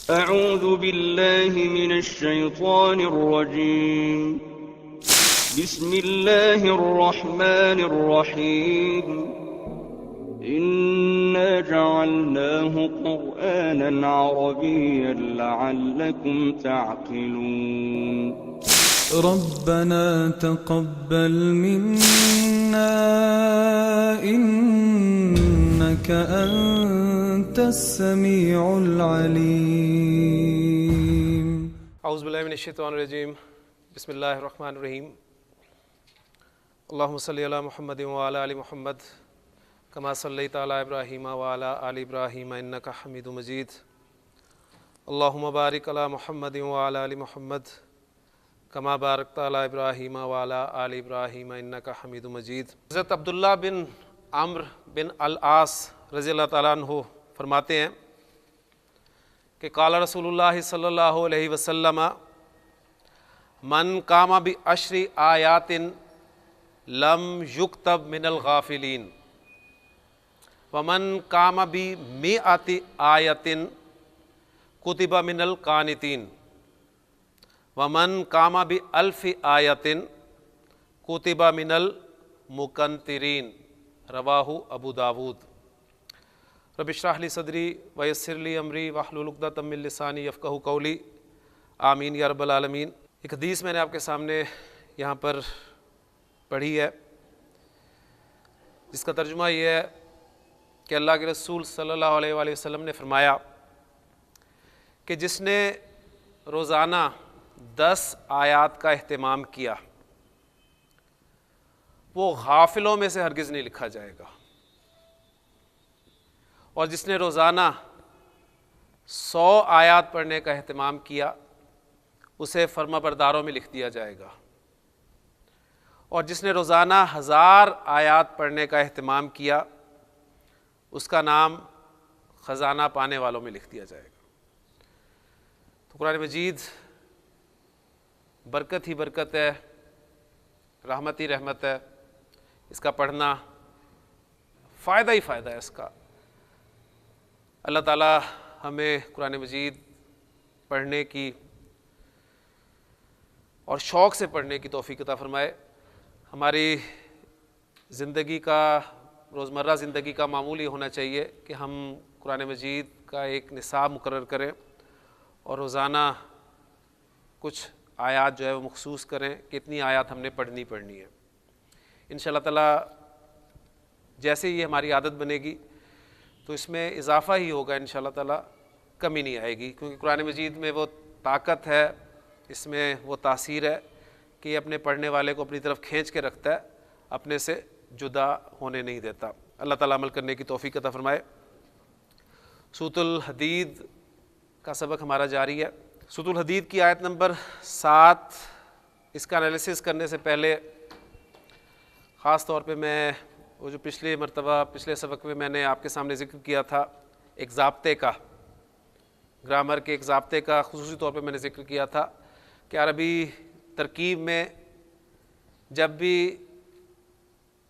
अऊज़ु बिल्लाहि मिनश शैतानिर रजीम। बिस्मिल्लाहिर रहमानिर रहीम। इन्ना जअलनाहु क़ुरआनन अरबिय्यन लअल्लकुम तअक़िलून। रब्बना तक़ब्बल मिन्ना इन्नका अंतस समीउल अलीम। औज़ु बिल्लाहि मिनश शैतानिर रजीम। बिस्मिल्लाहिर रहमानिर रहीम। अल्लाहुम्मा सल्लि अला मुहम्मद व अला आलि मुहम्मद कमा सल्लैता अला इब्राहीम व अला आलि इब्राहीम इन्नका हमीदुम मजीद। अल्लाहुम्मा बारिक अला मुहम्मद व अला आलि मुहम्मद कमा बारकता अला इब्राहीम व अला आलि इब्राहीम इन्नका हमीदुम मजीद। हज़रत अब्दुल्लाह बिन अम्र बिन अल-आस रज़ियल्लाहु तआला अन्हु फरमाते हैं कि क़ाला रसूलुल्लाह सल्लल्लाहु अलैहि वसल्लम मन कामा बि अश्रि आयातिन लम युक्तब मिनल गाफिलीन वमन कामा बि मिअति आयतिन कुतिबा मिनल कानितीन वमन कामा बि अल्फि आयतिन कुतिबा मिनल मुकंतिरीन। रवाहु अबू दाऊद। रब्बि इश्रह ली सदरी व यस्सिर ली अमरी वहलुल उक़दतम मिन लिसानी यफ़क़हू क़ौली। आमीन या रब्बल आलमीन। एक हदीस मैंने आपके सामने यहाँ पर पढ़ी है, जिसका तर्जुमा ये है कि अल्लाह के रसूल सल्लल्लाहु अलैहि वसल्लम ने फरमाया कि जिसने रोज़ाना 10 आयात का अहतमाम किया वो गाफिलों में से हरगिज़ नहीं लिखा जाएगा, और जिसने रोज़ाना 100 आयात पढ़ने का अहतमाम किया उसे फर्माबरदारों में लिख दिया जाएगा, और जिसने रोज़ाना 1000 आयात पढ़ने का अहतमाम किया उसका नाम ख़जाना पाने वालों में लिख दिया जाएगा। तो कुरान मजीद बरकत ही बरकत है, रहमत ही रहमत है। इसका पढ़ना फ़ायदा ही फ़ायदा है इसका। अल्लाह ताला हमें कुरान मजीद पढ़ने की और शौक़ से पढ़ने की तौफ़ीक़ अता फ़रमाए। हमारी ज़िंदगी का, रोज़मर्रा ज़िंदगी का मामूल ये होना चाहिए कि हम कुरान मजीद का एक निसाब मुकर्रर करें और रोज़ाना कुछ आयात जो है वो मखसूस करें कि इतनी आयात हमने पढ़नी है। इंशाअल्लाह ताला जैसे ही हमारी आदत बनेगी तो इसमें इजाफ़ा ही होगा इंशाअल्लाह ताला, कमी नहीं आएगी, क्योंकि कुरान मजीद में वो ताकत है, इसमें वो तासीर है कि अपने पढ़ने वाले को अपनी तरफ खींच के रखता है, अपने से जुदा होने नहीं देता। अल्लाह ताला अमल करने की तौफ़ीक़ अता फ़रमाए। सूरतुल हदीद का सबक हमारा जारी है। सूरतुल हदीद की आयत नंबर 7, इसका एनालिसिस करने से पहले ख़ास तौर पे मैं वो जो पिछले सबक में मैंने आपके सामने ज़िक्र किया था एक ज़ाब्ते का, ग्रामर के एक ज़ाब्ते का ख़ुसूसी तौर पे मैंने ज़िक्र किया था कि अरबी तरकीब में जब भी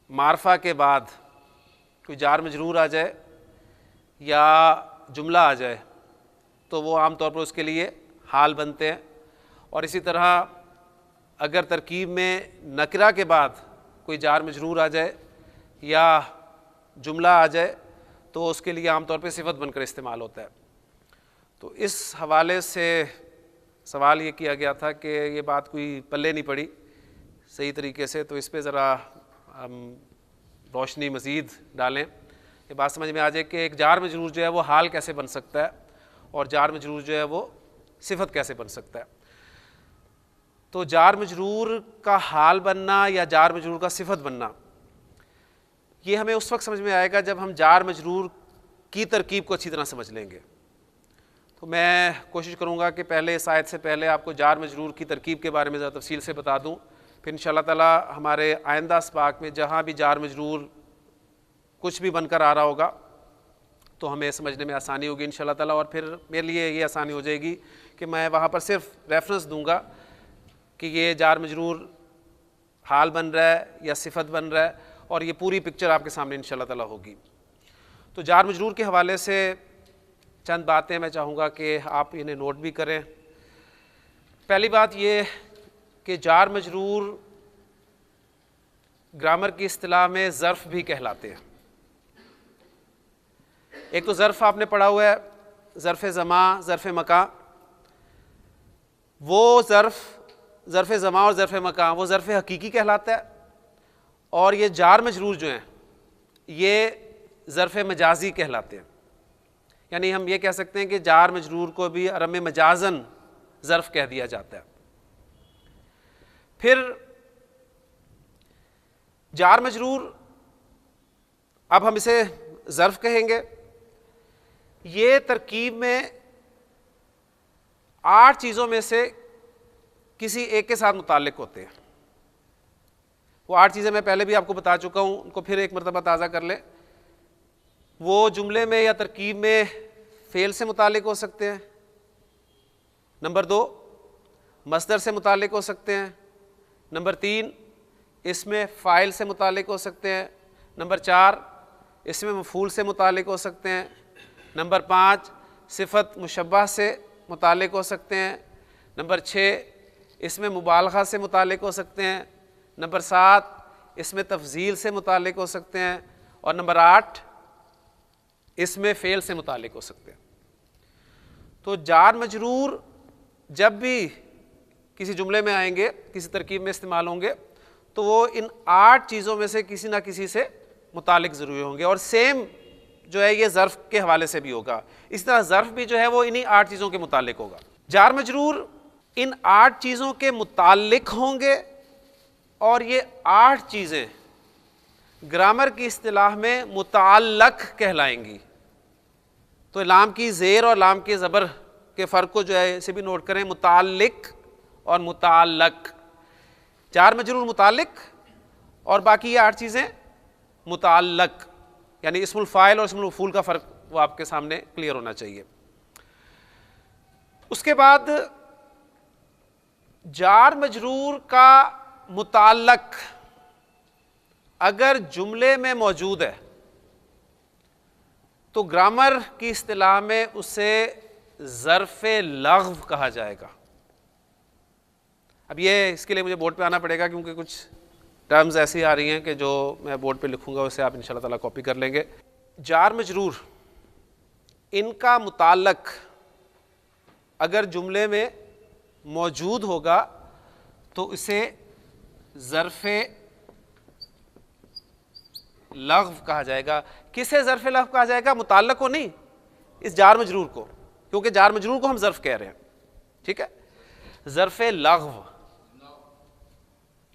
मारफा के बाद कोई जार मजरूर आ जाए या जुमला आ जाए तो वो आम तौर पर उसके लिए हाल बनते हैं, और इसी तरह अगर तरकीब में नकरा के बाद कोई जार मजरूर आ जाए या जुमला आ जाए तो उसके लिए आम तौर पे सिफत बनकर इस्तेमाल होता है। तो इस हवाले से सवाल ये किया गया था कि ये बात कोई पल्ले नहीं पड़ी सही तरीके से, तो इस पे ज़रा हम रोशनी मज़ीद डालें, ये बात समझ में आ जाए कि एक जार मजरूर जो है वो हाल कैसे बन सकता है और जार मजरूर जो है वो सिफत कैसे बन सकता है। तो जार मजरूर का हाल बनना या जार मजरूर का सिफत बनना, ये हमें उस वक्त समझ में आएगा जब हम जार मजरूर की तरकीब को अच्छी तरह समझ लेंगे। तो मैं कोशिश करूँगा कि पहले इस आयत से पहले आपको जार मजरूर की तरकीब के बारे में ज़रा तफसील से बता दूँ, फिर इंशाअल्लाह ताला हमारे आइंदा अस्पाक में जहाँ भी जार मजरूर कुछ भी बनकर आ रहा होगा तो हमें समझने में आसानी होगी इंशाअल्लाह ताला, और फिर मेरे लिए ये आसानी हो जाएगी कि मैं वहाँ पर सिर्फ रेफरेंस दूँगा कि ये जार मजरूर हाल बन रहा है या सिफत बन रहा है, और ये पूरी पिक्चर आपके सामने इंशाअल्लाह ताला होगी। तो जार मजरूर के हवाले से चंद बातें मैं चाहूँगा कि आप इन्हें नोट भी करें। पहली बात ये कि जार मजरूर ग्रामर की इस्तिलाह में ज़र्फ़ भी कहलाते हैं। एक तो ज़र्फ़ आपने पढ़ा हुआ है, ज़र्फ़ ज़मा, ज़र्फ़ मकां। वो ज़र्फ़ ज़मा और ज़र्फ़ मकां वो ज़र्फ़ हकीकी कहलाता है, और ये जार मजरूर जो हैं ये ज़र्फ़ मजाजी कहलाते हैं। यानी हम ये कह सकते हैं कि जार मजरूर को भी अरब में मजाजन ज़र्फ़ कह दिया जाता है। फिर जार मजरूर, अब हम इसे ज़र्फ़ कहेंगे, ये तरकीब में 8 चीज़ों में से किसी एक के साथ मुताल्लिक होते हैं। वो 8 चीज़ें मैं पहले भी आपको बता चुका हूँ, उनको फिर एक मरतबा ताज़ा कर लें। वो जुमले में या तरकीब में फ़ेल से मुताल्लिक हो सकते हैं। नंबर 2, मस्दर से मुताल्लिक हो सकते हैं। नंबर 3, इसमें फ़ाइल से मुताल्लिक हो सकते हैं। नंबर 4, इसमें मफ़ूल से मुताल्लिक हो सकते हैं। नंबर 5, सिफ़त मुशब्बह से मुताल्लिक हो सकते हैं। नंबर 6, इसमें मुबालग़ा से मुताल्लिक हो सकते हैं। नंबर 7, इसमें तफ़ज़ील से मुताल्लिक हो सकते हैं। और नंबर 8, इसमें फ़ेल से मुताल्लिक हो सकते हैं। तो जार मजरूर जब भी किसी जुमले में आएंगे, किसी तरकीब में इस्तेमाल होंगे, तो वो इन 8 चीज़ों में से किसी ना किसी से मुताल्लिक ज़रूर होंगे। और सेम जो है ये ज़र्फ़ के हवाले से भी होगा। इस तरह ज़र्फ़ भी जो है वो इन्हीं 8 चीज़ों के मुताल्लिक होगा। जार मजरूर इन 8 चीज़ों के मुताल्लिक होंगे, और ये 8 चीज़ें ग्रामर की इस्तिलाह में मुताल्लक कहलाएंगी। तो लाम की ज़ेर और लाम के ज़बर के फ़र्क को जो है इसे भी नोट करें, मुताल्लिक और मुताल्लक। जार मजरूर मुताल्लिक, और बाकी ये 8 चीज़ें मुताल्लक, यानी इस्मुल फ़ाइल और इस्मुल मफ़ूल का फ़र्क वो आपके सामने क्लियर होना चाहिए। उसके बाद जार मजरूर का मुताल्लक अगर जुमले में मौजूद है तो ग्रामर की इस्तिलाह में उसे ज़र्फ़े लग़्व कहा जाएगा। अब ये इसके लिए मुझे बोर्ड पे आना पड़ेगा, क्योंकि कुछ टर्म्स ऐसी आ रही हैं कि जो मैं बोर्ड पे लिखूंगा उसे आप इंशाल्लाह ताला कॉपी कर लेंगे। जार मजरूर इनका मुताल्लक अगर जुमले में मौजूद होगा तो इसे ज़र्फ़े लग़्व कहा जाएगा। किसे ज़र्फ़े लग़्व कहा जाएगा? मुताल्लक को नहीं, इस जार मजरूर को, क्योंकि जार मजरूर को हम ज़र्फ़ कह रहे हैं। ठीक है, ज़र्फ़े लग़्व,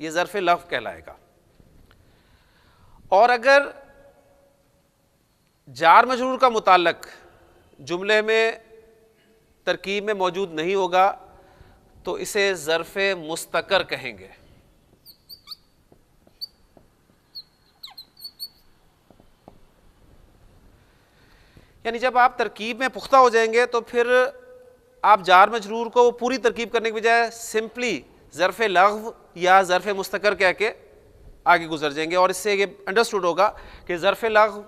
ये ज़र्फ़े लग़्व कहलाएगा। और अगर जार मजरूर का मुताल्लक जुमले में तरकीब में मौजूद नहीं होगा तो इसे ज़र्फ़े मुस्तकर कहेंगे। यानी जब आप तरकीब में पुख्ता हो जाएंगे तो फिर आप जार मजरूर को पूरी तरकीब करने के बजाय सिंपली ज़र्फ़े लग़्व या ज़र्फ़े मुस्तकर कह के आगे गुजर जाएंगे, और इससे ये अंडरस्टूड होगा कि ज़र्फ़े लग़्व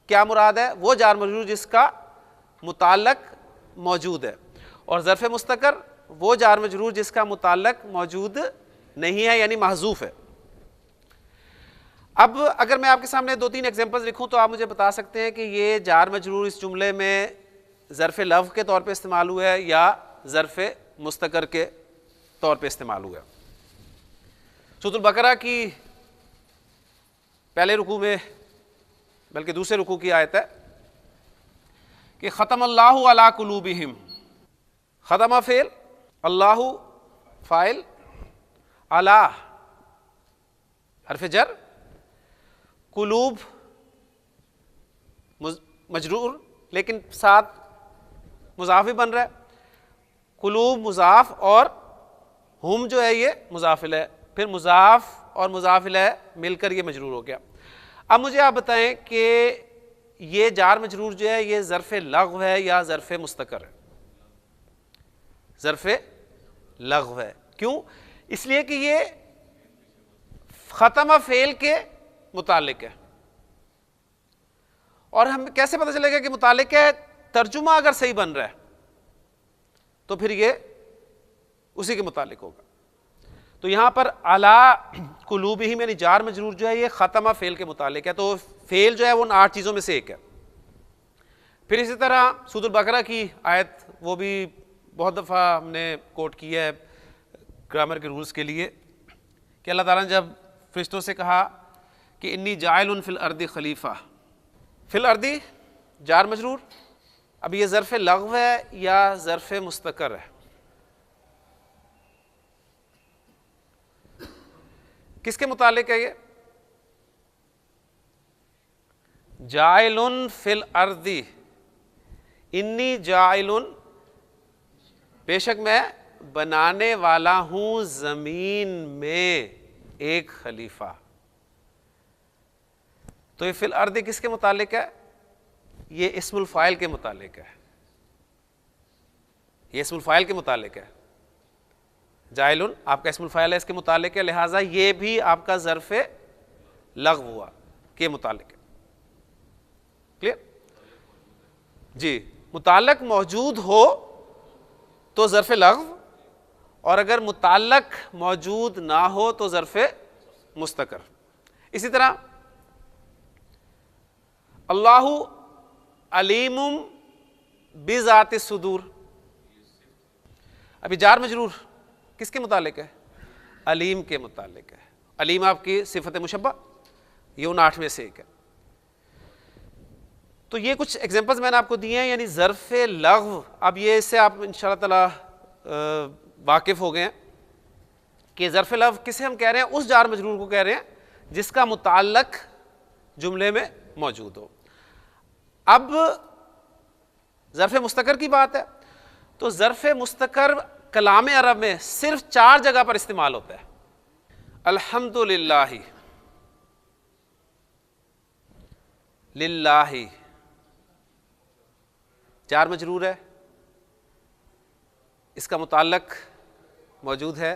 क्या मुराद है? वो जार मजरूर जिसका मुताल्लक मौजूद है, और ज़र्फ़े मुस्तकर वो जार मजरूर जिसका मुताल्लक मौजूद नहीं है, यानी महज़ूफ़ है। अब अगर मैं आपके सामने 2-3 एग्जांपल्स लिखूं तो आप मुझे बता सकते हैं कि ये जार मजरूर इस जुमले में ज़र्फ़े लग़्व के तौर पे इस्तेमाल हुआ है या ज़र्फ़े मुस्तकर के तौर पे इस्तेमाल हुआ है। सूरह बकरा की पहले रुकू में, बल्कि दूसरे रुकू की आयत है कि ख़तमल्लाहु अला कुलूबिहिम। ख़तमा फ़ेल, अल्लाहु फ़ाइल, अला हर्फ़ जर, कुलूब मजरूर लेकिन साथ मुज़ाफ़ भी बन रहा है। कुलूब मुज़ाफ़ और हुम जो है ये मुज़ाफ़िल है, फिर मुज़ाफ़ और मुज़ाफ़िल है मिलकर ये मजरूर हो गया। अब मुझे आप बताएं कि ये जार मजरूर जो है ये ज़र्फ़े लग़्व है या ज़र्फ़े मुस्तकर है? ज़र्फ़े लग़्व है। क्यों? इसलिए कि ये ख़तमा फ़ेल के मुतालिक है। और हम कैसे पता चलेगा कि मुतालिक है? तर्जुमा अगर सही बन रहा है तो फिर ये उसी के मुतालिक होगा। तो यहां पर अला कुलूबिहिम यानी जार मजरूर जो है ये खत्मा फेल के मुतालिक है, तो फेल जो है वो उन 8 चीजों में से एक है। फिर इसी तरह सूरह बकरा की आयत, वो भी बहुत दफ़ा हमने कोट की है ग्रामर के रूल्स के लिए, कि अल्लाह ताला ने जब फरिश्तों से कहा कि इन्नी जाइलुन फिल अर्दी खलीफा, फिल अर्दी जार मजरूर, अब ये ज़र्फ़ लग़्व है या ज़र्फ़ मुस्तकर है? किसके मुतालिक है ये? जाइलुन फिल अर्दी, इन्नी जाइलुन, बेशक मैं बनाने वाला हूं जमीन में एक खलीफा। तो ये फिल अर्दी किसके मुतालिक है? ये इस्मुल फाइल के मुतालिक है, ये इस्मुल फाइल के मुतालिक है। जाइलुन आपका इस्मुल फाइल है, इसके मुतालिक है, लिहाजा ये भी आपका ज़र्फ़े लग़्व हुआ के मुतालिक है। क्लियर जी? मुताल्लक मौजूद हो तो ज़र्फ़े लग़्व, और अगर मुताल्लक मौजूद ना हो तो ज़र्फ़े मुस्तकर। इसी तरह अल्लाहु अलीमुम बिज़ाति सुदूर, अभी जार मजरूर किसके मुतालिक है? अलीम के मुतालिक है। अलीम आपकी सिफत मुशब्बा, ये उन 8 में से एक है। तो ये कुछ एग्जांपल्स मैंने आपको दिए हैं, यानी ज़र्फ़े लग़्व। अब ये इससे आप इंशाअल्लाह ताला वाकिफ़ हो गए हैं कि ज़र्फ़े लग़्व किसे हम कह रहे हैं? उस जार मजरूर को कह रहे हैं जिसका मुताल्लक जुमले में मौजूद हो। अब ज़र्फ़े मुस्तकर की बात है, तो ज़र्फ़े मुस्तकर कलाम अरब में सिर्फ 4 जगह पर इस्तेमाल होता है। अल्हम्दुलिल्लाहि, लिल्लाहि जार मजरूर है, इसका मुताल्लक मौजूद है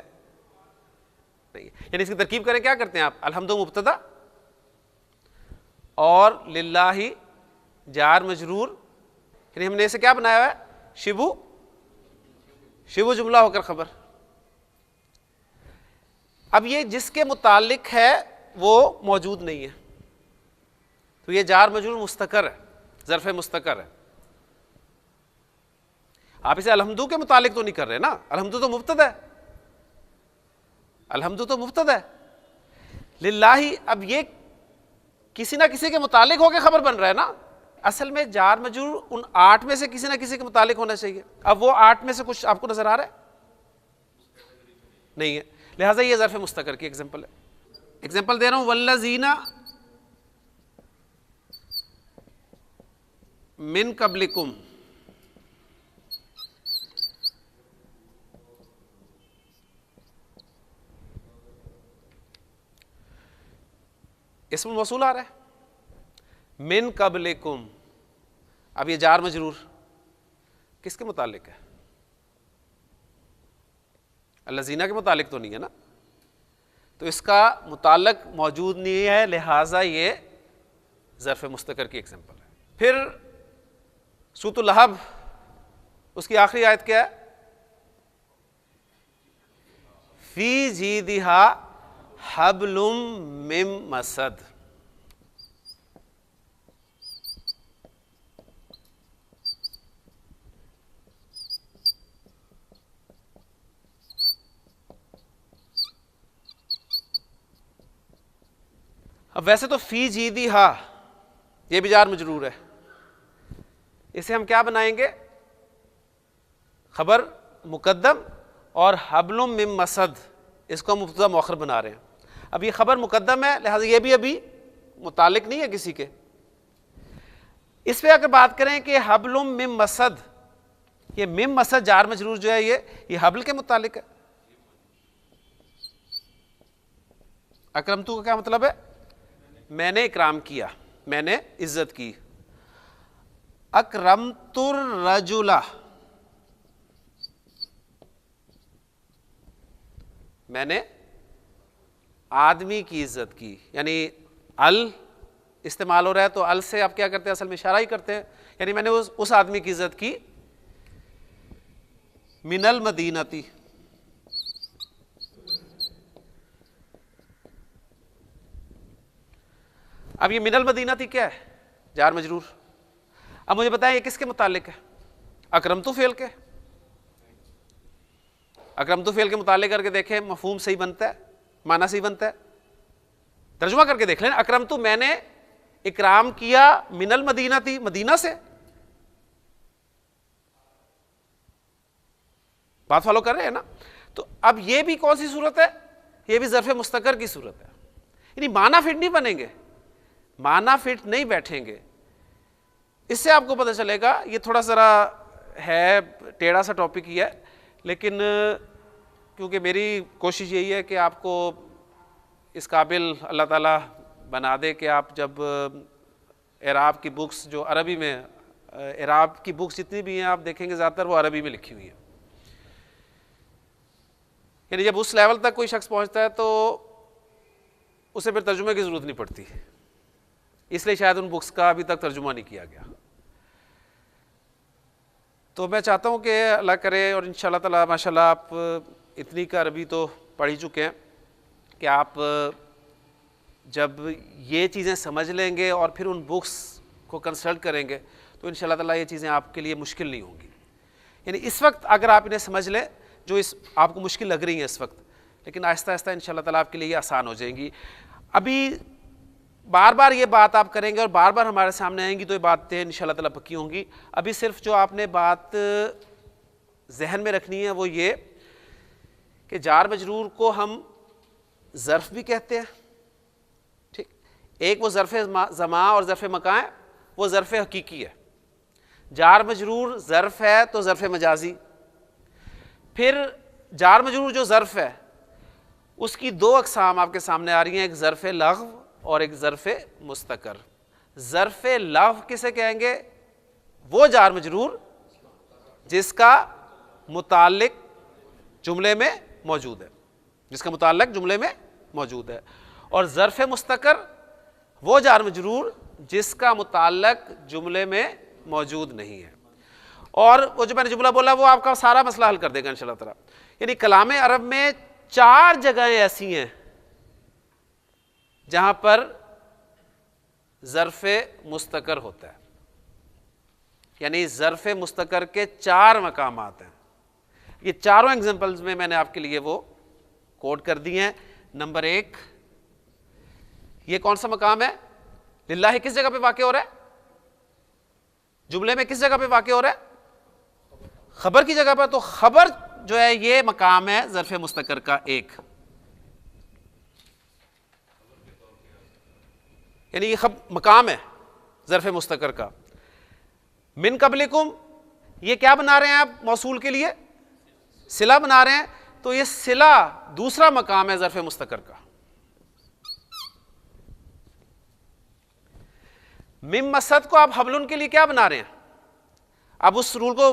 नहीं, यानी इसकी तरकीब करें, क्या करते हैं आप? अल्हम्दु मुब्तदा और लिल्लाहि जार मजरूर, यानी हमने इसे क्या बनाया है? शिबु शिबु जुमला होकर खबर। अब ये जिसके मुतालिक है वो मौजूद नहीं है, तो ये जार मजरूर मुस्तकर है, ज़र्फ़े मुस्तकर है। आप इसे अलहम्दु के मुतालिक तो नहीं कर रहे ना, अलहम्दु तो मुब्तदा है, अलहम्दु तो मुब्तदा है। लिल्लाहि, अब ये किसी ना किसी के मुतालिक होकर खबर बन रहा है ना। असल में जार मजरूर उन 8 में से किसी ना किसी के मुतालिक होना चाहिए। अब वो 8 में से कुछ आपको नजर आ रहा है? नहीं है, लिहाजा ये ज़र्फ़े मुस्तकर की एग्जांपल है। एग्जांपल दे रहा हूं, वल्लज़ीना मिन कब्लिकुम, इस्मुल मौसूल आ रहा है, मिन कब्लिकुम। अब ये जार मजरूर किसके मुतालिक है? अल्लज़ीना के मुतालिक तो नहीं है ना, तो इसका मुताल्लक मौजूद नहीं है, लिहाजा ये ज़र्फ़े मुस्तकर की एग्जांपल है। फिर सूरह लहब, उसकी आखिरी आयत क्या है? फी जीदिहा हब्लुम मिन मसद, अब वैसे तो फी जीदी हा ये भी जार मजरूर है, इसे हम क्या बनाएंगे? खबर मुकद्दम, और हब्लुम मिन मसद इसको हम मुब्तदा मुअख्खर बना रहे हैं। अब ये खबर मुकद्दम है, लिहाजा ये भी अभी मुतालिक नहीं है किसी के। इस पे अगर बात करें कि हब्लुम मिन मसद, ये मिन मसद जार मजरूर जो है ये हब्ल के मुतालिक है। अकरमतु का क्या मतलब है? मैंने इकराम किया, मैंने इज्जत की। अकरमतुर रजुला, मैंने आदमी की इज्जत की, यानी अल इस्तेमाल हो रहा है तो अल से आप क्या करते हैं, असल में इशारा ही करते हैं। यानी मैंने उस आदमी की इज्जत की, मिनल मदीनती। अब ये मिनल मदीनती क्या है, जार मजरूर। अब मुझे बताएं ये किसके मुतालिक है, अकरमतु फेल के। अकरमतु फेल के मुतालिक करके देखें, मफहूम सही बनता है, माना सही बनता है। तर्जुमा करके देख लें, अकरमतु मैंने इकराम किया मिनल मदीनती, मदीना से। बात फॉलो कर रहे हैं ना। तो अब ये भी कौन सी सूरत है, ये भी ज़र्फ़े मुस्तकर की सूरत है। यानी माना फिट नहीं बनेंगे, माना फिट नहीं बैठेंगे। इससे आपको पता चलेगा, ये थोड़ा ज़रा है टेढ़ा सा टॉपिक ही है, लेकिन क्योंकि मेरी कोशिश यही है कि आपको इस काबिल अल्लाह ताला बना दे कि आप जब एराब की बुक्स जो अरबी में, एराब की बुक्स जितनी भी हैं आप देखेंगे ज़्यादातर वो अरबी में लिखी हुई है। यानी जब उस लेवल तक कोई शख्स पहुंचता है तो उसे फिर तर्जुमे की ज़रूरत नहीं पड़ती, इसलिए शायद उन बुक्स का अभी तक तर्जुमा नहीं किया गया। तो मैं चाहता हूँ कि अल्लाह करे और इंशाअल्लाह ताला माशाअल्लाह आप इतनी का अरबी तो पढ़ ही चुके हैं कि आप जब ये चीज़ें समझ लेंगे और फिर उन बुक्स को कंसल्ट करेंगे तो इंशाअल्लाह ताला ये चीज़ें आपके लिए मुश्किल नहीं होंगी। यानी इस वक्त अगर आप इन्हें समझ लें, जो इस आपको मुश्किल लग रही है इस वक्त, लेकिन आहिस्ता आहिस्ता इंशाअल्लाह ताला आपके लिए ये आसान हो जाएंगी। अभी बार बार ये बात आप करेंगे और बार बार हमारे सामने आएंगी तो ये बातें इंशाअल्लाह ताला पक्की होंगी। अभी सिर्फ जो आपने बात जहन में रखनी है वो ये कि जार मजरूर को हम ज़र्फ़ भी कहते हैं, ठीक। एक वो ज़र्फ़े ज़मा और ज़र्फ़े मकान है, वो ज़र्फ़े हकीकी है। जार मजरूर ज़र्फ़ है तो ज़र्फ़े मजाजी। फिर जार मजरूर जो ज़र्फ़ है उसकी दो अक़साम आपके सामने आ रही हैं, एक ज़र्फ़े लग़्व और एक ज़र्फ़े मुस्तकर। ज़र्फ़े लग़्व किसे कहेंगे, वो जार मजरूर जिसका मुताल्लिक जुमले में मौजूद है, जिसका मुताल्लिक जुमले में मौजूद है। और ज़र्फ़े मुस्तकर वो जार मजरूर जिसका मुताल्लिक जुमले में मौजूद नहीं है। और वो जो मैंने जुमला बोला वो आपका सारा मसला हल कर देगा इंशाअल्लाह ताला। यानी कलाम अरब में 4 जगहें ऐसी हैं जहां पर ज़र्फ़े मुस्तकर होता है। यानी ज़र्फ़े मुस्तकर के 4 मकामात हैं। ये चारों एग्जाम्पल्स में मैंने आपके लिए वो कोड कर दिए हैं। नंबर 1, ये कौन सा मकाम है, लिल्लाहि किस जगह पे वाक़े हो रहा है, जुमले में किस जगह पे वाक़े हो रहा है, खबर की जगह पर। तो खबर जो है ये मकाम है ज़र्फ़े मुस्तकर का 1। यानी ये मकाम है ज़र्फ़े मुस्तकर का। मिन कबलिकुम, ये क्या बना रहे हैं आप मौसूल के लिए, सिला बना रहे हैं, तो ये सिला दूसरा मकाम है ज़र्फ़े मुस्तकर का। मिम मसद को आप हबलुन के लिए क्या बना रहे हैं, अब उस रूल को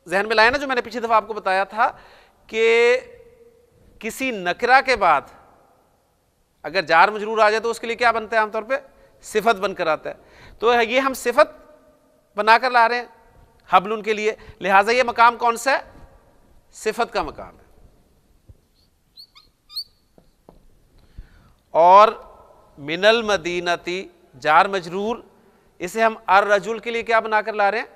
जहन में लाया ना जो मैंने पिछली दफा आपको बताया था कि किसी नकरा के बाद अगर जार मजरूर आ जाए तो उसके लिए क्या बनता है, आमतौर पे सिफत बनकर आता है। तो ये हम सिफत बनाकर ला रहे हैं हबलुन के लिए, लिहाजा ये मकाम कौन सा है, सिफत का मकाम है। और मिनल मदीनती जार मजरूर, इसे हम अर रजुल के लिए क्या बनाकर ला रहे हैं,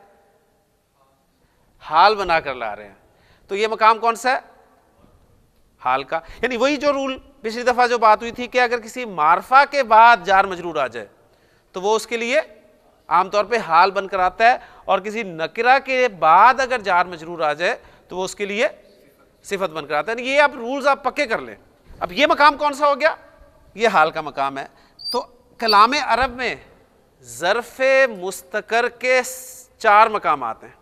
हाल बनाकर ला रहे हैं। तो ये मकाम कौन सा है, हाल का। यानी वही जो रूल पिछली दफा जो बात हुई थी कि अगर किसी मारफा के बाद जार मजरूर आ जाए तो वो उसके लिए आमतौर पे हाल बनकर आता है, और किसी नकरा के बाद अगर जार मजरूर आ जाए तो वो उसके लिए सिफत बनकर आता है। ये आप रूल्स आप पक्के कर लें। अब ये मकाम कौन सा हो गया, ये हाल का मकाम है। तो कलाम अरब में ज़र्फ़े मुस्तकर के 4 मकाम आते हैं।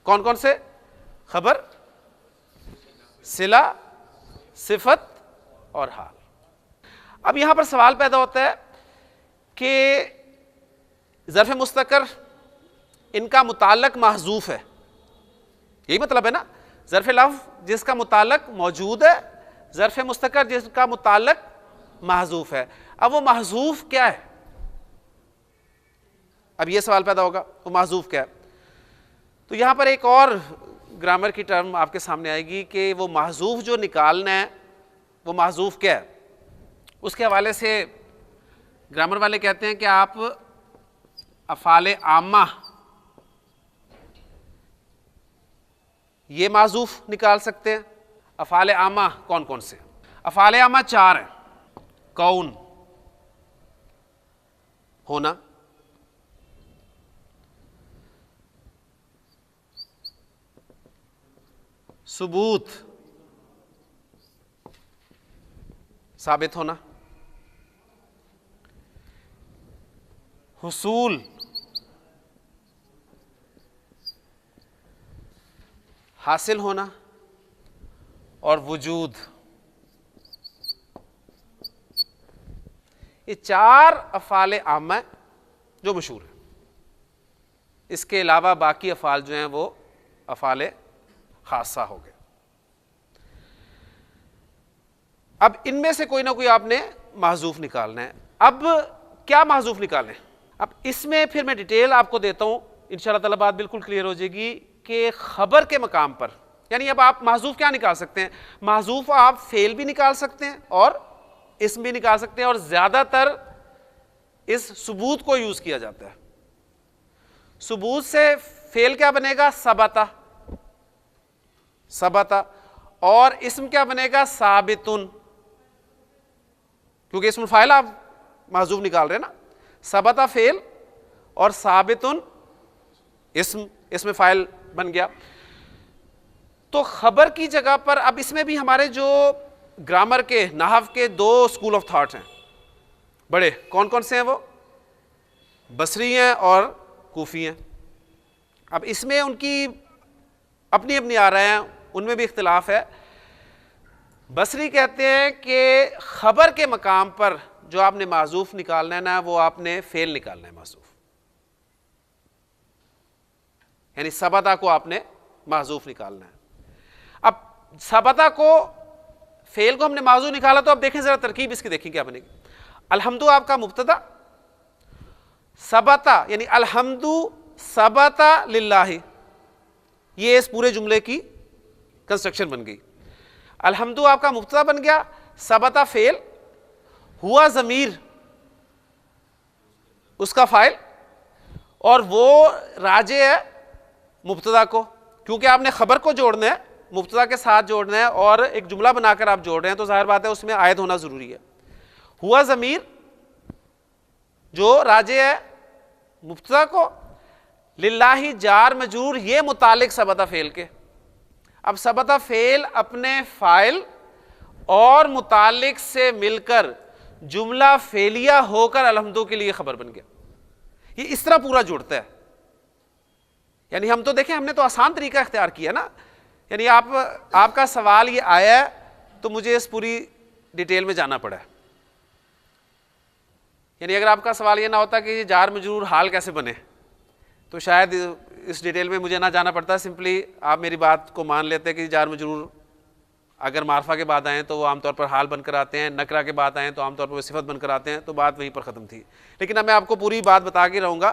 कौन कौन से, खबर, सिला, सिफत और हाल। अब यहां पर सवाल पैदा होता है कि ज़र्फ़े मुस्तकर इनका मुताल्लक महज़ूफ है, यही मतलब है ना, ज़र्फ़े लफ़्ज़ जिसका मुताल्लक मौजूद है, ज़र्फ़े मुस्तकर जिसका मुताल्लक महज़ूफ है। अब वो महज़ूफ क्या है, अब ये सवाल पैदा होगा वो महजूफ क्या है। तो यहाँ पर एक और ग्रामर की टर्म आपके सामने आएगी कि वो महजूफ जो निकालना है वो महजूफ क्या है। उसके हवाले से ग्रामर वाले कहते हैं कि आप अफ़ाले आमा ये महजूफ निकाल सकते हैं। अफ़ाले आमा कौन कौन से? अफ़ाले आमा 4 हैं। कौन, होना, सुबूत, साबित होना, हुसूल, हासिल होना, और वजूद। ये 4 अफ़ाल आमा है जो मशहूर है। इसके अलावा बाकी अफ़ाल जो हैं वो अफ़ाल खासा हो गए। अब इनमें से कोई ना कोई आपने महजूफ निकालना है। अब क्या महजूफ निकालें? अब इसमें फिर मैं डिटेल आपको देता हूं, इंशाअल्लाह ताला बात बिल्कुल क्लियर हो जाएगी कि खबर के मकाम पर, यानी अब आप महजूफ क्या निकाल सकते हैं? महजूफ आप फेल भी निकाल सकते हैं और इसम भी निकाल सकते हैं, और ज्यादातर इस सुबूत को यूज किया जाता है। सुबूत से फेल क्या बनेगा? सबता, सबता। और इसम क्या बनेगा? साबितुन, क्योंकि इसम फाइल आप महजूफ निकाल रहे हैं ना। सबता फेल और साबितुन इसम, इसमें फाइल बन गया। तो खबर की जगह पर अब इसमें भी हमारे जो ग्रामर के, नहव के 2 स्कूल ऑफ थॉट हैं बड़े। कौन कौन से हैं वो? बसरी हैं और कूफी हैं। अब इसमें उनकी अपनी अपनी आ रहे हैं, उनमें भी इख्तिलाफ है। बसरी कहते हैं कि खबर के मकाम पर जो आपने माजूफ निकालना है ना, वो आपने फेल निकालना है माजूफ, यानी सबता को आपने माजूफ निकालना है। अब सबता को, फेल को हमने माजूफ निकाला, तो अब देखें जरा तरकीब इसकी, देखें क्या बनेगी। अलहम्दु आपका मुब्तदा, सबता यानी अलहम्दु सबता लिल्लाहि, ये इस पूरे जुमले की कंस्ट्रक्शन बन गई। अलहम्दु आपका मुब्तदा बन गया, सबता फेल, हुआ ज़मीर उसका फाइल, और वो राजे है मुब्तदा को, क्योंकि आपने खबर को जोड़ना है, मुब्तदा के साथ जोड़ना है और एक जुमला बनाकर आप जोड़ रहे हैं, तो जाहिर बात है उसमें आयत होना जरूरी है। हुआ ज़मीर जो राजे है मुब्तदा को, लिल्लाहि जार मजरूर, ये मुतालिक सबता फेल के। अब सबता फेल अपने फाइल और मुतालिक से मिलकर जुमला फेलिया होकर अलहम्दु के लिए खबर बन गया। ये इस तरह पूरा जुड़ता है। यानी हम तो देखें, हमने तो आसान तरीका इख्तियार किया ना, यानी आपका सवाल ये आया है तो मुझे इस पूरी डिटेल में जाना पड़ा है। यानी अगर आपका सवाल ये ना होता कि जार मजरूर हाल कैसे बने, तो शायद इस डिटेल में मुझे ना जाना पड़ता। सिंपली आप मेरी बात को मान लेते कि जार मजरूर अगर मार्फा के बाद आएँ तो वो आमतौर पर हाल बनकर आते हैं, नकरा के बाद आएँ तो आमतौर पर वो सिफत बनकर आते हैं, तो बात वहीं पर ख़त्म थी। लेकिन अब मैं आपको पूरी बात बता के रहूँगा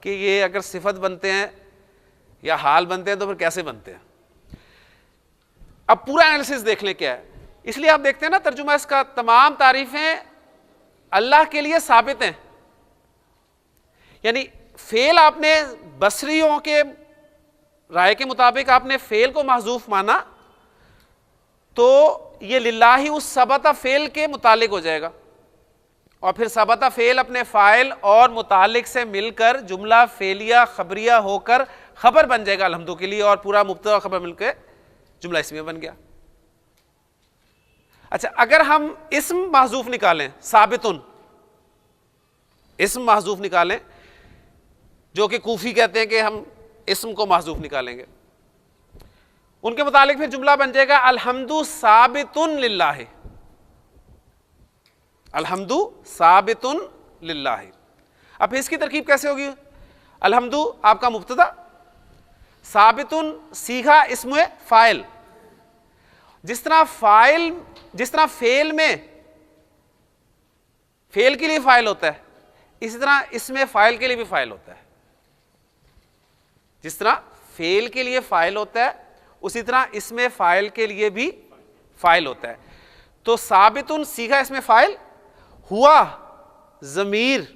कि ये अगर सिफत बनते हैं या हाल बनते हैं तो फिर कैसे बनते हैं। अब पूरा एनालिसिस देख लें क्या है। इसलिए आप देखते हैं ना, तर्जुमा इसका, तमाम तारीफें अल्लाह के लिए साबित हैं। यानी फेल आपने बसरियों के राय के मुताबिक आपने फेल को महजूफ माना, तो ये लिल्लाही उस सबता फेल के मुतालिक हो जाएगा, और फिर सबता फेल अपने फाइल और मुतालिक से मिलकर जुमला फेलिया खबरिया होकर खबर बन जाएगा अलहम्दु के लिए, और पूरा मुब्तदा खबर मिलकर जुमला इसमें बन गया। अच्छा, अगर हम इस्म महजूफ निकालें, साबितुन इस्म महजूफ निकालें, जो कि कूफी कहते हैं कि हम इस्म को महजूफ निकालेंगे, उनके मुतालिक फिर जुमला बन जाएगा अलहम्दु साबितुन लिल्लाहि, अलहम्दु साबितुन लिल्लाहि। अब इसकी तरकीब कैसे होगी? अलहम्दु आपका मुब्तदा, साबितुन सीखा इस्म फाइल। जिस तरह फेल में फेल के लिए फाइल होता है, इसी तरह इसमें फाइल के लिए भी फाइल होता है। जिस तरह फेल के लिए फाइल होता है उसी तरह इसमें फाइल के लिए भी फाइल होता है। तो साबितुन सीगा इसमें फाइल, हुआ ज़मीर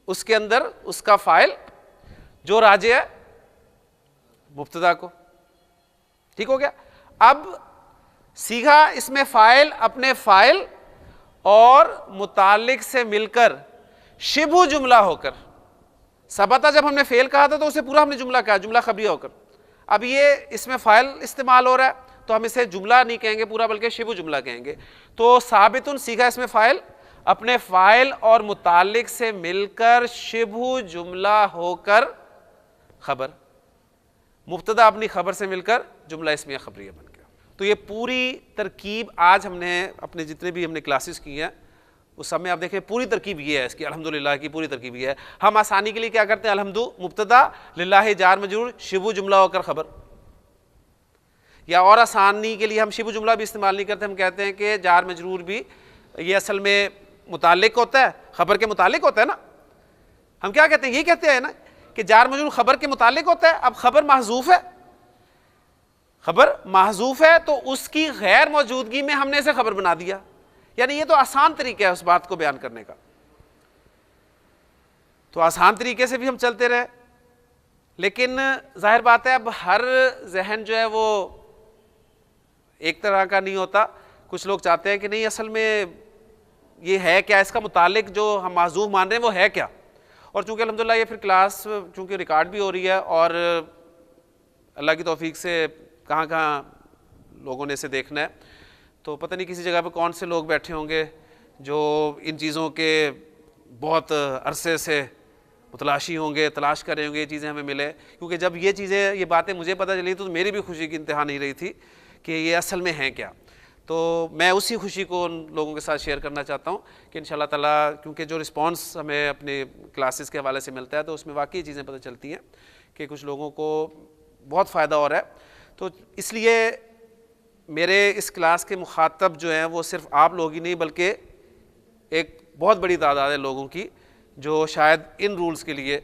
उसके अंदर उसका फाइल जो राजे है मुब्तदा को। ठीक हो गया। अब सीगा इसमें फाइल अपने फाइल और मुतालिक से मिलकर शिबु जुमला होकर, सबता जब हमने फेल कहा था तो उसे पूरा हमने जुमला कहा, जुमला खबरिया होकर। अब ये इसमें फाइल इस्तेमाल हो रहा है तो हम इसे जुमला नहीं कहेंगे पूरा बल्कि शिबु जुमला कहेंगे। तो साबितुन सीगा इसमें फाइल अपने फाइल और मुतालिक से मिलकर शिबु जुमला होकर खबर, मुब्तदा अपनी खबर से मिलकर जुमला इस्मिया खबरिया बन गया। तो ये पूरी तरकीब आज हमने अपने जितने भी हमने क्लासेस की हैं उस सब में आप देखें पूरी तरकीब ये है इसकी, अल्हम्दुलिल्लाह की पूरी तरकीब ये है। हम आसानी के लिए क्या करते हैं, अल्हम्दु मुब्तदा लिल्लाहि जार मजरूर शिबु जुमला होकर खबर, या और आसानी के लिए हम शिबु जुमला भी इस्तेमाल नहीं करते, हम कहते हैं कि जार मजरूर भी ये असल में मुतालिक होता है, खबर के मुतालिक होता है ना। हम क्या कहते हैं, यही कहते हैं ना कि जार मजरूर खबर के मुतालिक होता है। अब खबर महजूफ है, खबर महजूफ है तो उसकी गैर मौजूदगी में हमने इसे खबर बना दिया, यानी ये तो आसान तरीका है उस बात को बयान करने का। तो आसान तरीके से भी हम चलते रहे, लेकिन जाहिर बात है अब हर जहन जो है वो एक तरह का नहीं होता। कुछ लोग चाहते हैं कि नहीं असल में ये है क्या, इसका मुतालिक जो हम माजूफ मान रहे हैं वो है क्या। और चूंकि अल्हम्दुलिल्लाह ये फिर क्लास चूंकि रिकॉर्ड भी हो रही है और अल्लाह की तौफीक से कहाँ कहाँ लोगों ने इसे देखना है, तो पता नहीं किसी जगह पे कौन से लोग बैठे होंगे जो इन चीज़ों के बहुत अरसे से मुतलाशी होंगे, तलाश कर रहे होंगे ये चीज़ें हमें मिले। क्योंकि जब ये चीज़ें ये बातें मुझे पता चली तो मेरी भी खुशी की इंतहा नहीं रही थी कि ये असल में हैं क्या। तो मैं उसी खुशी को उन लोगों के साथ शेयर करना चाहता हूँ कि इंशाल्लाह ताला, क्योंकि जो रिस्पांस हमें अपने क्लासेस के हवाले से मिलता है तो उसमें वाकई चीज़ें पता चलती हैं कि कुछ लोगों को बहुत फ़ायदा हो रहा है। तो इसलिए मेरे इस क्लास के मुखातब जो हैं वो सिर्फ आप लोग ही नहीं बल्कि एक बहुत बड़ी तादाद है लोगों की जो शायद इन रूल्स के लिए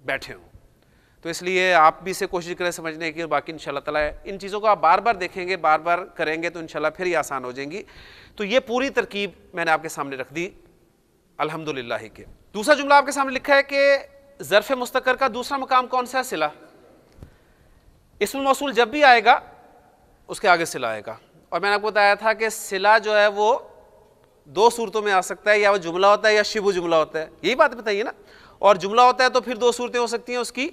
बैठे हों। तो इसलिए आप भी इसे कोशिश करें समझने की, और बाकी इंशाल्लाह ताला इन चीज़ों को आप बार बार देखेंगे, बार बार करेंगे तो इंशाल्लाह फिर ही आसान हो जाएंगी। तो ये पूरी तरकीब मैंने आपके सामने रख दी अल्हम्दुलिल्लाह के। दूसरा जुमला आपके सामने लिखा है कि ज़र्फ़ मुस्तकर का दूसरा मकाम कौन सा है, सिला। इस्मुल मौसूल जब भी आएगा उसके आगे सिला आएगा, और मैंने आपको बताया था कि सिला जो है वो दो सूरतों में आ सकता है, या वो जुमला होता है या शिबु जुमला होता है, यही बात बताइए ना। और जुमला होता है तो फिर दो सूरतें हो सकती हैं उसकी,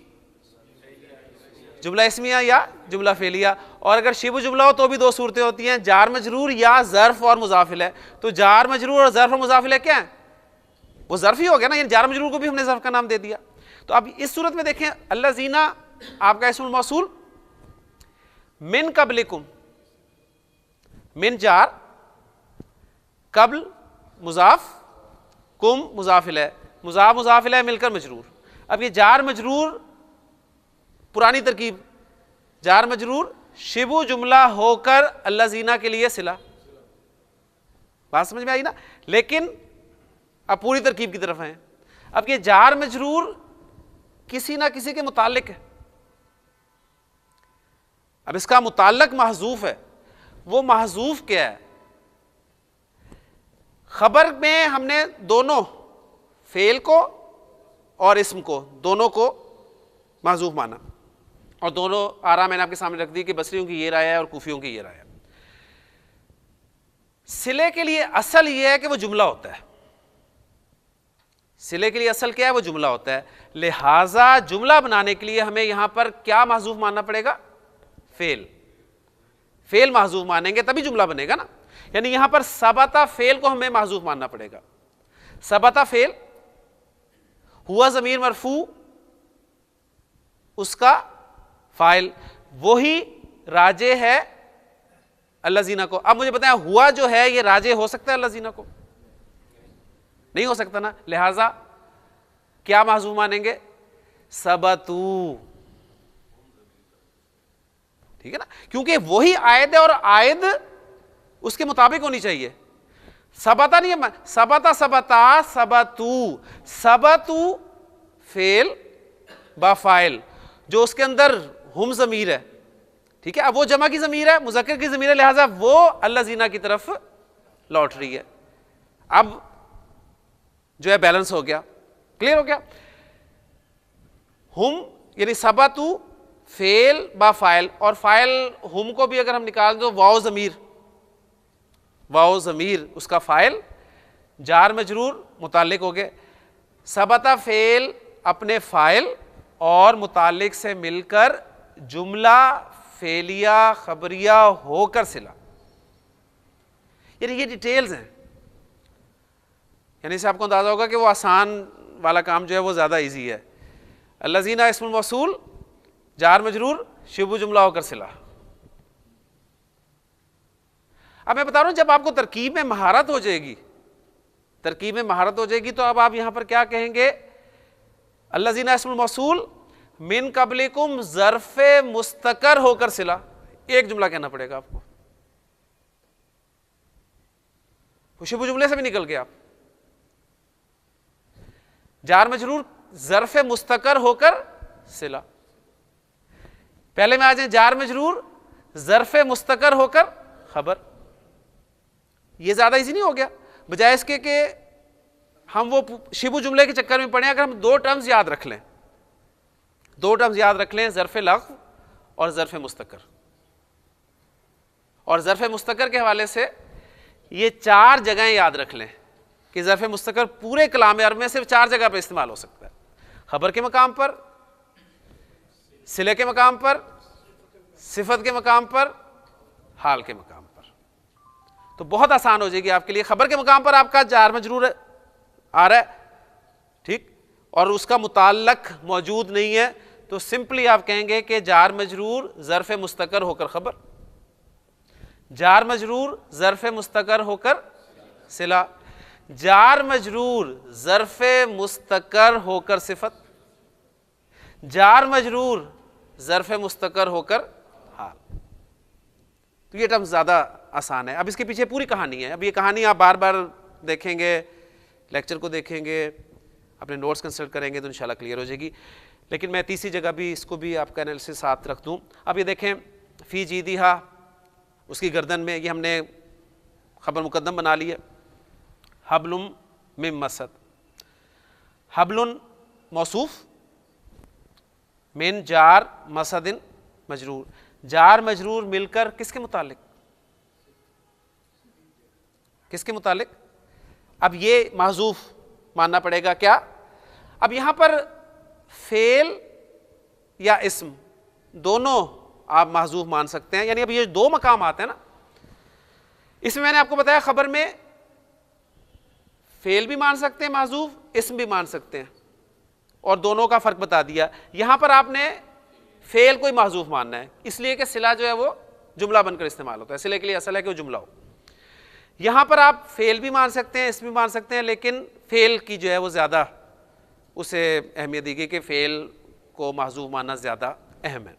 जुमला इस्मिया या जुमला फेलिया। और अगर शिबु जुमला हो तो भी दो सूरतें होती हैं, जार मजरूर या ज़र्फ और मुज़ाफिल है। तो जार मजरूर और ज़र्फ और मुज़ाफिल है क्या है, वो ज़र्फ ही हो गया ना, यानी जार मजरूर को भी हमने ज़र्फ का नाम दे दिया। तो अब इस सूरत में देखें, अल्लज़ीना आपका इस्मुल मौसूल, मिन कबलिकुम, मिन जार, कबल मुजाफ, कुम मुजाफिल है, मुजाफ मुजाफिल है मिलकर मजरूर। अब ये जार मजरूर पुरानी तरकीब, जार मजरूर शिबु जुमला होकर अल्लज़ीना के लिए सिला, बात समझ में आई ना। लेकिन अब पूरी तरकीब की तरफ आए। अब ये जार मजरूर किसी ना किसी के मुतालिक है। अब इसका मुताल्लक महजूफ है, वो महजूफ क्या है, खबर में हमने दोनों फेल को और इस्म को दोनों को महजूफ माना, और दोनों आरा मैंने आपके सामने रख दी कि बसरियों की ये राय है और कूफियों की ये राय है। सिले के लिए असल ये है कि वो जुमला होता है, सिले के लिए असल क्या है, वो जुमला होता है। लिहाजा जुमला बनाने के लिए हमें यहां पर क्या महजूफ मानना पड़ेगा, फेल। फेल महजूफ मानेंगे तभी जुमला बनेगा ना, यानी यहां पर सबता फेल को हमें महजूफ मानना पड़ेगा। सबता फेल, हुआ ज़मीर मरफू, उसका फाइल, वही राजे है अल्लज़ीना को। अब मुझे बताएं, हुआ जो है ये राजे हो सकता है अल्लज़ीना को, नहीं हो सकता ना। लिहाजा क्या महजूफ मानेंगे, सबतू, ठीक है ना, क्योंकि वही आयद है और आयद उसके मुताबिक होनी चाहिए। सबता नहीं है, सबता सबता सबतू, सबतू फेल बफाइल, जो उसके अंदर हम ज़मीर है, ठीक है, अब वो जमा की ज़मीर है, मुज़क्कर की ज़मीर है, लिहाजा वो अल्लज़ीना की तरफ लौट रही है। अब जो है बैलेंस हो गया, क्लियर हो गया। हम यानी सबतु फेल बा फाइल, और फाइल हम को भी अगर हम निकाल दो वाओ ज़मीर, वाओ ज़मीर उसका फाइल, जार मजरूर मुताल्लिक हो गए। सबता फेल अपने फाइल और मुताल्लिक से मिलकर जुमला फेलिया खबरिया होकर सिला। यानी ये डिटेल्स हैं, यानी इससे आपको अंदाजा होगा कि वो आसान वाला काम जो है वो ज़्यादा इजी है। अल्लज़ीना इस्मुल मौसूल, जार मजरूर, शिबु जुमला होकर सिला। अब मैं बता रहा हूं, जब आपको तरकीब में महारत हो जाएगी, तरकीब में महारत हो जाएगी, तो अब आप यहां पर क्या कहेंगे, अल्लज़ीना इस्मुल मौसूल मिन कबलिकुम ज़र्फ़े मुस्तकर होकर सिला। एक जुमला कहना पड़ेगा आपको, शिबु जुमले से भी निकल गया आप। जार मजरूर ज़र्फ़े मुस्तकर होकर सिला। पहले में आ जाए जार मजरूर ज़र्फ़े मुस्तकर होकर खबर। ये ज्यादा इजी नहीं हो गया, बजाय इसके कि हम वो शिबु जुमले के चक्कर में पड़े। अगर हम दो टर्म्स याद रख लें, दो टर्म्स याद रख लें, ज़र्फ़े लग़्व और ज़र्फ़े मुस्तकर, और ज़र्फ़े मुस्तकर के हवाले से ये चार जगहें याद रख लें कि ज़र्फ़े मुस्तकर पूरे कलाम अरब में सिर्फ चार जगह पर इस्तेमाल हो सकता है, खबर के मकाम पर, सिले के मकाम पर, सिफत के मकाम पर, हाल के मकाम पर। तो बहुत आसान हो जाएगी आपके लिए। खबर के मकाम पर आपका जार मजरूर आ रहा है, ठीक, और उसका मुताल्लक मौजूद नहीं है, तो सिंपली आप कहेंगे कि जार मजरूर ज़र्फ़े मुस्तकर होकर खबर, जार मजरूर ज़र्फ़े मुस्तकर होकर सिला, जार मजरूर ज़र्फ़े मुस्तकर होकर सिफत, जार मजरूर ज़र्फ़े मुस्तकर होकर हाल। तो ये टर्म ज़्यादा आसान है। अब इसके पीछे पूरी कहानी है। अब ये कहानी आप बार बार देखेंगे, लेक्चर को देखेंगे, अपने नोट्स कंसल्ट करेंगे तो इंशाल्लाह क्लियर हो जाएगी। लेकिन मैं तीसरी जगह भी इसको भी आपका एनालिसिस साथ रख दूँ। अब ये देखें, फ़ी जीदिहा, उसकी गर्दन में, ये हमने खबर मुकद्दम बना ली है। हब्लुम मिम मसद, हब्लुन मौसूफ, मिन जार मसदिन मजरूर, जार मजरूर मिलकर किसके मुतालिक, किसके मुतालिक। अब ये महजूफ मानना पड़ेगा क्या। अब यहां पर फेल या इस्म दोनों आप महजूफ मान सकते हैं। यानी अब ये दो मकाम आते हैं ना, इसमें मैंने आपको बताया खबर में फेल भी मान सकते हैं महजूफ, इस्म भी मान सकते हैं, और दोनों का फर्क बता दिया। यहां पर आपने फेल को ही महजूफ मानना है, इसलिए कि सिला जो है वो जुमला बनकर इस्तेमाल होता है। सिले के लिए असल है कि वो जुमला हो। यहां पर आप फेल भी मान सकते हैं, इस्म भी मान सकते हैं, लेकिन फेल की जो है वो ज़्यादा उसे अहमियत दी गई कि फेल को महजूफ मानना ज़्यादा अहम है।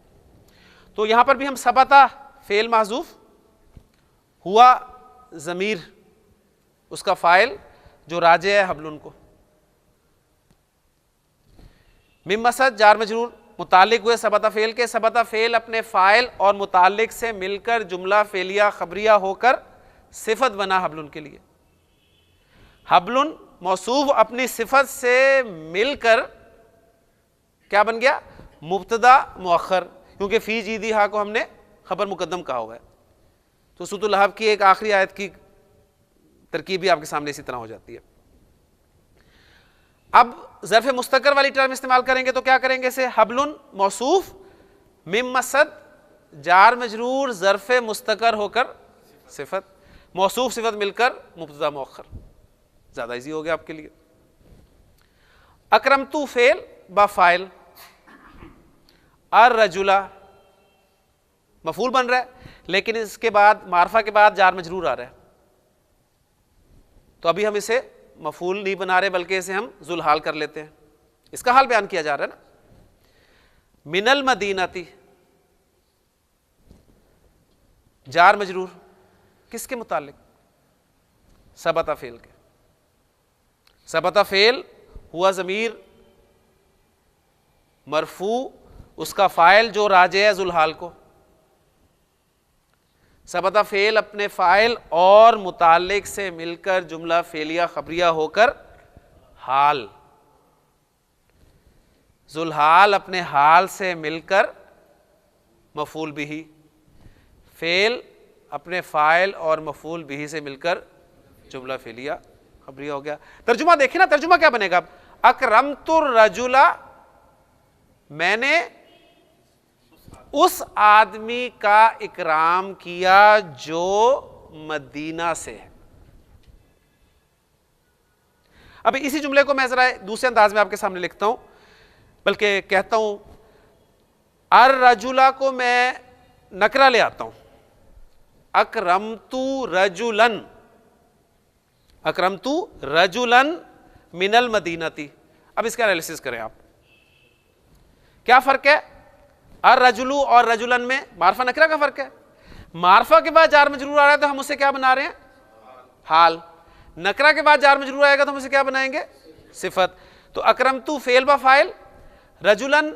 तो यहां पर भी हम सबता फेल महजूफ हुआ, ज़मीर उसका फ़ाइल जो राजे है हब्लुन को, मिम मसद जार मजरूर मुतालिक हुए सबता फेल के। सबता फेल अपने फ़ाइल और मुतालिक से मिलकर जुमला फेलिया खबरिया होकर सिफत बना हब्लुन के लिए। हब्लुन मौसूफ अपनी सिफत से मिलकर क्या बन गया, मुब्तदा मुअख्खर, क्योंकि फ़ी जीदिहा को हमने खबर मुकद्दम कहा हुआ है। तो सूरतुल लहब की एक आखिरी आयत की तरकीब भी आपके सामने इसी तरह हो जाती है। अब ज़र्फ़े मुस्तकर वाली टर्म इस्तेमाल करेंगे तो क्या करेंगे, इसे हब्लुन मौसूफ मिम मसद जार मजरूर ज़र्फ़े मुस्तकर होकर सिफत, मौसूफ सिफत मिलकर मुब्तदा मुअख्खर। ज़्यादा इजी हो गया आपके लिए। अकरमतु फेल बा फ़ाइल, अर रजुला मफूल बन रहा है, लेकिन इसके बाद मारफा के बाद जार मजरूर आ रहा है, तो अभी हम इसे मफूल नहीं बना रहे, बल्कि इसे हम जुल हाल कर लेते हैं। इसका हाल बयान किया जा रहा है ना। मिनल मदीनती, जार मजरूर किसके मुतालिक, सबता फेल के। सबता फेल हुआ ज़मीर मरफू उसका फ़ाइल जो राजे है ज़ुलहाल को। सबता फ़ेल अपने फ़ाइल और मुताल्लिक से मिलकर जुमला फ़ेलिया खबरिया होकर हाल। ज़ुलहाल अपने हाल से मिलकर मफ़ूल बिही। फ़ेल अपने फ़ाइल और मफ़ूल बिही से मिलकर जुमला फ़ेलिया खबरिया हो गया। तर्जुमा देखिए ना, तर्जुमा क्या बनेगा? अकरमतुर रजुला, मैंने उस आदमी का इकराम किया जो मदीना से है। अब इसी जुमले को मैं जरा दूसरे अंदाज में आपके सामने लिखता हूं, बल्कि कहता हूं अर रजुला को मैं नकरा ले आता हूं, अकरमतु रजुलन, अकरमतु रजुलन मिनल मदीनती। अब इसका एनालिसिस करें आप, क्या फर्क है अर रजुलू और रजुलन में? मार्फा नकरा का फर्क है। मार्फा के बाद जार मजरूर आ रहा है तो हम उसे क्या बना रहे हैं? हाल। नकरा के बाद जार मजरूर आएगा तो हम उसे क्या बनाएंगे? सिफत। तो अकरमतु फेल बा फाइल, रजुलन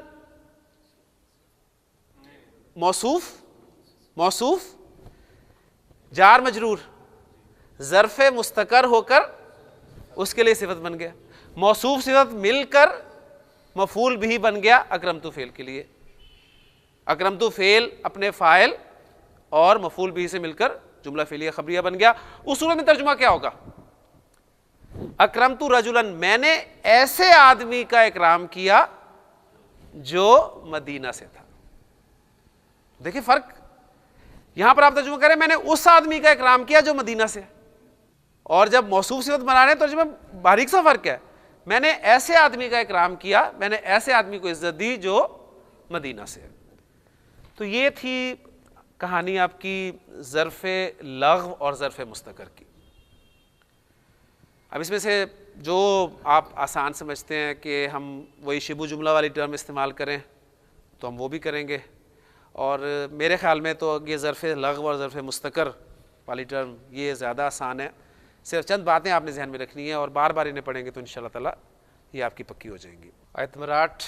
मौसूफ, मौसूफ जार मजरूर ज़र्फ़े मुस्तकर होकर उसके लिए सिफत बन गया। मौसूफ सिफत मिलकर मफूल भी बन गया अकरमतु फेल के लिए। अकरमतु फेल अपने फ़ाइल और मफूल भी से मिलकर जुमला फेलिया खबरिया बन गया। उस सूरत में तर्जुमा क्या होगा? अकरमतु रजुलन, मैंने ऐसे आदमी का इकराम किया जो मदीना से था। देखिए फर्क, यहां पर आप तर्जुमा करें मैंने उस आदमी का इकराम किया जो मदीना से, और जब मौसूफ सिफत बना रहे हैं तो तर्जुमा बारीक सा फर्क है। मैंने ऐसे आदमी का इकराम किया, मैंने ऐसे आदमी को इज्जत दी जो मदीना से है। तो ये थी कहानी आपकी ज़र्फ़े लग़्व और ज़र्फ़े मुस्तकर की। अब इसमें से जो आप आसान समझते हैं कि हम वही शिबु जुमला वाली टर्म इस्तेमाल करें तो हम वो भी करेंगे, और मेरे ख़्याल में तो ये ज़र्फ़े लग़्व और ज़र्फ़े मुस्तकर वाली टर्म ये ज़्यादा आसान है। सिर्फ चंद बातें आपने ज़हन में रखनी है और बार बार इन्हें पढ़ेंगे तो इंशाअल्लाह ताला ये आपकी पक्की हो जाएंगी। आयत नंबर 8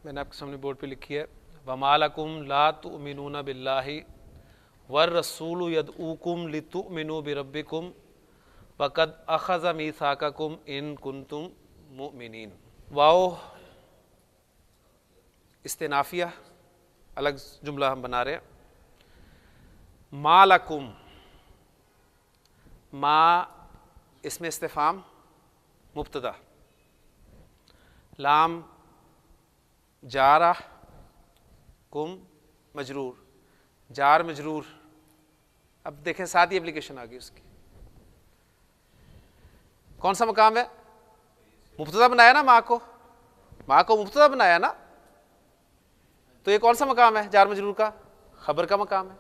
मैंने आपके सामने बोर्ड पे लिखी है, वमा लकुम ला तुमिनूना बिल्लाहि वर रसूलु यदऊकुम लितुमिनु बिरब्बिकुम वक़द अख़ज़ मीसाक़कुम इन कुंतुम मुमिनीन। वाओ इस्तिनाफिया अलग जुमला हम बना रहे हैं। मा लकुम, मा इसमें इस्तिफ़ाम मुब्तदा, लाम जारा, कुम मजरूर, जार मजरूर। अब देखें साथ ही एप्लीकेशन आ गई उसकी। कौन सा मकाम है? मुब्तदा बनाया ना माँ को मुब्तदा बनाया ना, तो ये कौन सा मकाम है जार मजरूर का? खबर का मकाम है।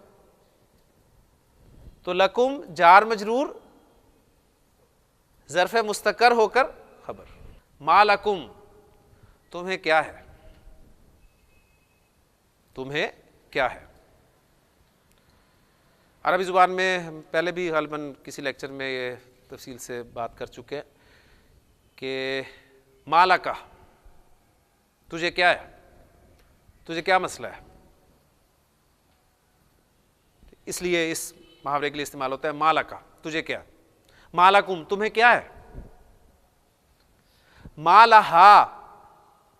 तो लकुम जार मजरूर ज़र्फ़े मुस्तकर होकर खबर। मा लकुम, तुम्हें क्या है, तुम्हें क्या है। अरबी ज़ुबान में हम पहले भी ग़ालिबन किसी लेक्चर में ये तफसील से बात कर चुके हैं कि माला का, तुझे क्या है, तुझे क्या मसला है, इसलिए इस मुहावरे के लिए इस्तेमाल होता है माला का, तुझे क्या। मालाकुम, तुम्हें क्या है। मालहा,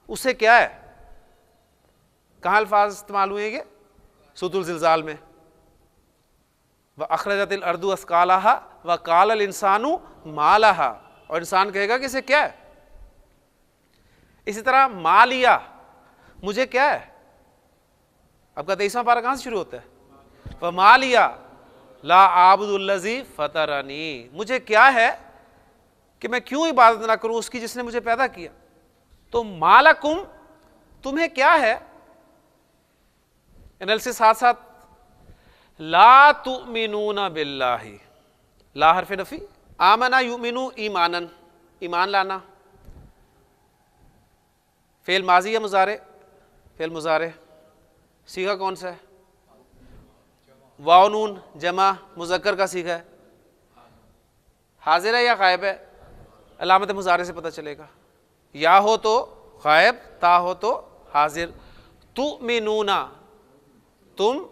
उसे क्या है। कहाँ अल्फाज इस्तेमाल हुए ये? सूरतुल ज़िलज़ाल में। व अखरजतिल अर्दु अस्कालाहा व कालल इंसानु मालहा, और इंसान कहेगा कि इसे क्या है। इसी तरह मालिया, मुझे क्या है। आपका 23वां पारा कहाँ से शुरू होता है? व मालिया ला आबुदुल्लज़ी फतरनी, मुझे क्या है कि मैं क्यों इबादत ना करूं उसकी जिसने मुझे पैदा किया। तो मालकुम, तुम्हें क्या है। एनालिसिस साथ साथ, ला तुमिनूना बिल्लाहि, ला हरफ़े नफ़ी, आमना युमिनु ईमानन, ईमान लाना। फेल माजी या मुजारे? फेल मुजारे। सीगा कौन सा है? वाव नून जमा मुज़क्कर का सीगा है। हाजिर है या गायब है? अलामत मुजारे से पता चलेगा। या हो तो गायब, ता हो तो हाजिर। तुमिनूना, तुम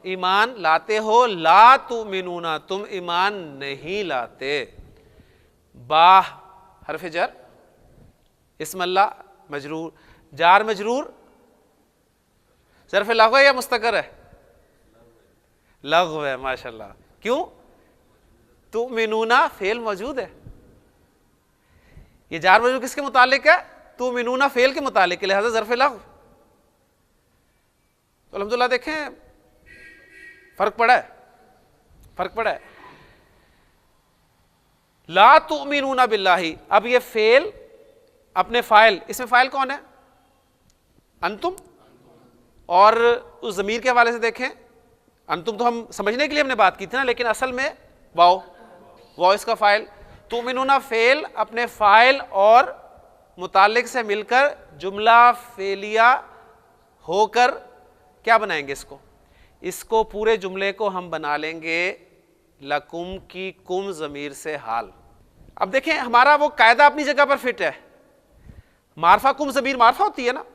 ईमान लाते हो, ला तुमिनूना, तुम ईमान नहीं लाते। बा हरफ जर, इस्म अल्लाह मजरूर, जार मजरूर, ज़र्फ़ लग़्व है या मुस्तकर है? लग़्व है, माशाल्लाह। क्यों? तुमिनूना फेल मौजूद है। ये जार मजरूर किसके मुतालिक है? तुमिनूना फेल के मुतालिक है, लिहाजा ज़र्फ़ लग़्व। तो अल्हम्दुलिल्लाह देखें फर्क पड़ा है, फर्क पड़ा है। ला तुमिनूना बिल्लाही, अब ये फेल अपने फाइल, इसमें फाइल कौन है? अंतुम। और उस ज़मीर के हवाले से देखें, अंतुम तो हम समझने के लिए हमने बात की थी ना, लेकिन असल में वाओ इसका फाइल। तुमिनूना फेल अपने फाइल और मुतालिक से मिलकर जुमला फेलिया होकर क्या बनाएंगे इसको पूरे जुमले को हम बना लेंगे लकुम की कुम ज़मीर से हाल। अब देखें हमारा वो कायदा अपनी जगह पर फिट है। मारफा कुम ज़मीर मारफा होती है ना,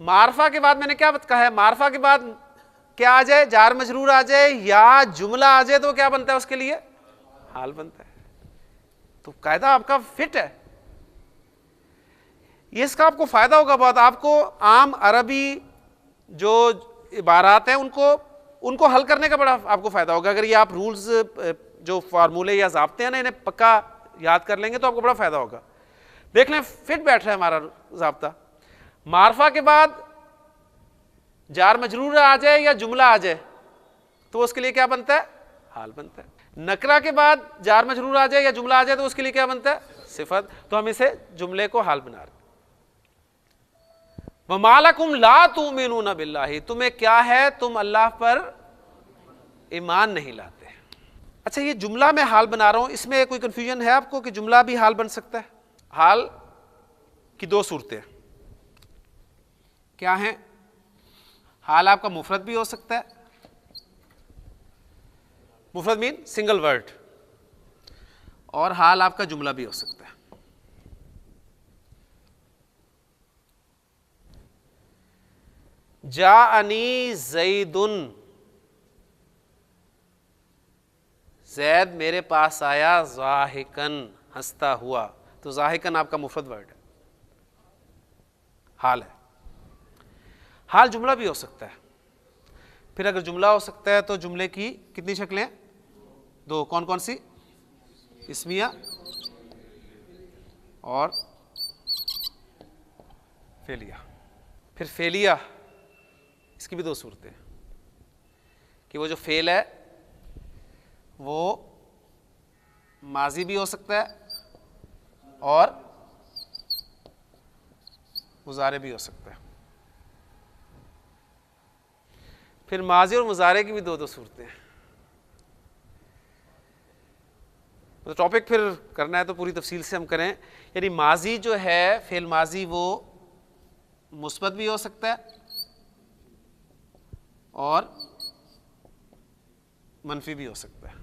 मारफा के बाद मैंने क्या कहा है? मारफा के बाद क्या आ जाए? जार मजरूर आ जाए या जुमला आ जाए तो क्या बनता है उसके लिए? हाल बनता है। तो कायदा आपका फिट है, ये इसका आपको फायदा होगा बहुत। आपको आम अरबी जो इबारात हैं उनको हल करने का बड़ा आपको फायदा होगा। अगर ये आप रूल्स जो फार्मूले या ज़ाब्ते हैं ना, इन्हें पक्का याद कर लेंगे तो आपको बड़ा फायदा होगा। देख लें फिट बैठ रहा है हमारा ज़ाब्ता। मारफा के बाद जार मजरूर आ जाए या जुमला आ जाए तो उसके लिए क्या बनता है? हाल बनता है। नकरा के बाद जार मजरूर आ जाए या जुमला आ जाए तो उसके लिए क्या बनता है? सिफत। तो हम इसे जुमले को हाल बना रहे। वमालकुम ला तुमिनूना बिल्लाही, तुम्हें क्या है? तुम अल्लाह पर ईमान नहीं लाते। अच्छा, ये जुमला मैं हाल बना रहा हूं, इसमें कोई कंफ्यूजन है आपको कि जुमला भी हाल बन सकता है? हाल की दो सूरतें क्या हैं? हाल आपका मुफरद भी हो सकता है, मुफरद मीन सिंगल वर्ड, और हाल आपका जुमला भी हो सकता है। जाअनी ज़ैदुन, ज़ैद मेरे पास आया, ज़ाहिकन हंसता हुआ। तो ज़ाहिकन आपका मुफरद वर्ड है, हाल है। हाल जुमला भी हो सकता है। फिर अगर जुमला हो सकता है तो जुमले की कितनी शक्लें हैं? दो। कौन कौन सी? इस्मिया और फेलिया। फिर फेलिया, इसकी भी दो सूरतें हैं कि वो जो फेल है वो माजी भी हो सकता है और मुजारे भी हो सकता है। फिर माजी और मुजारे की भी दो सूरतें हैं। तो टॉपिक फिर करना है तो पूरी तफसील से हम करें। यानी माजी जो है, फेल माजी, वो मुस्बत भी हो सकता है और मनफी भी हो सकता है।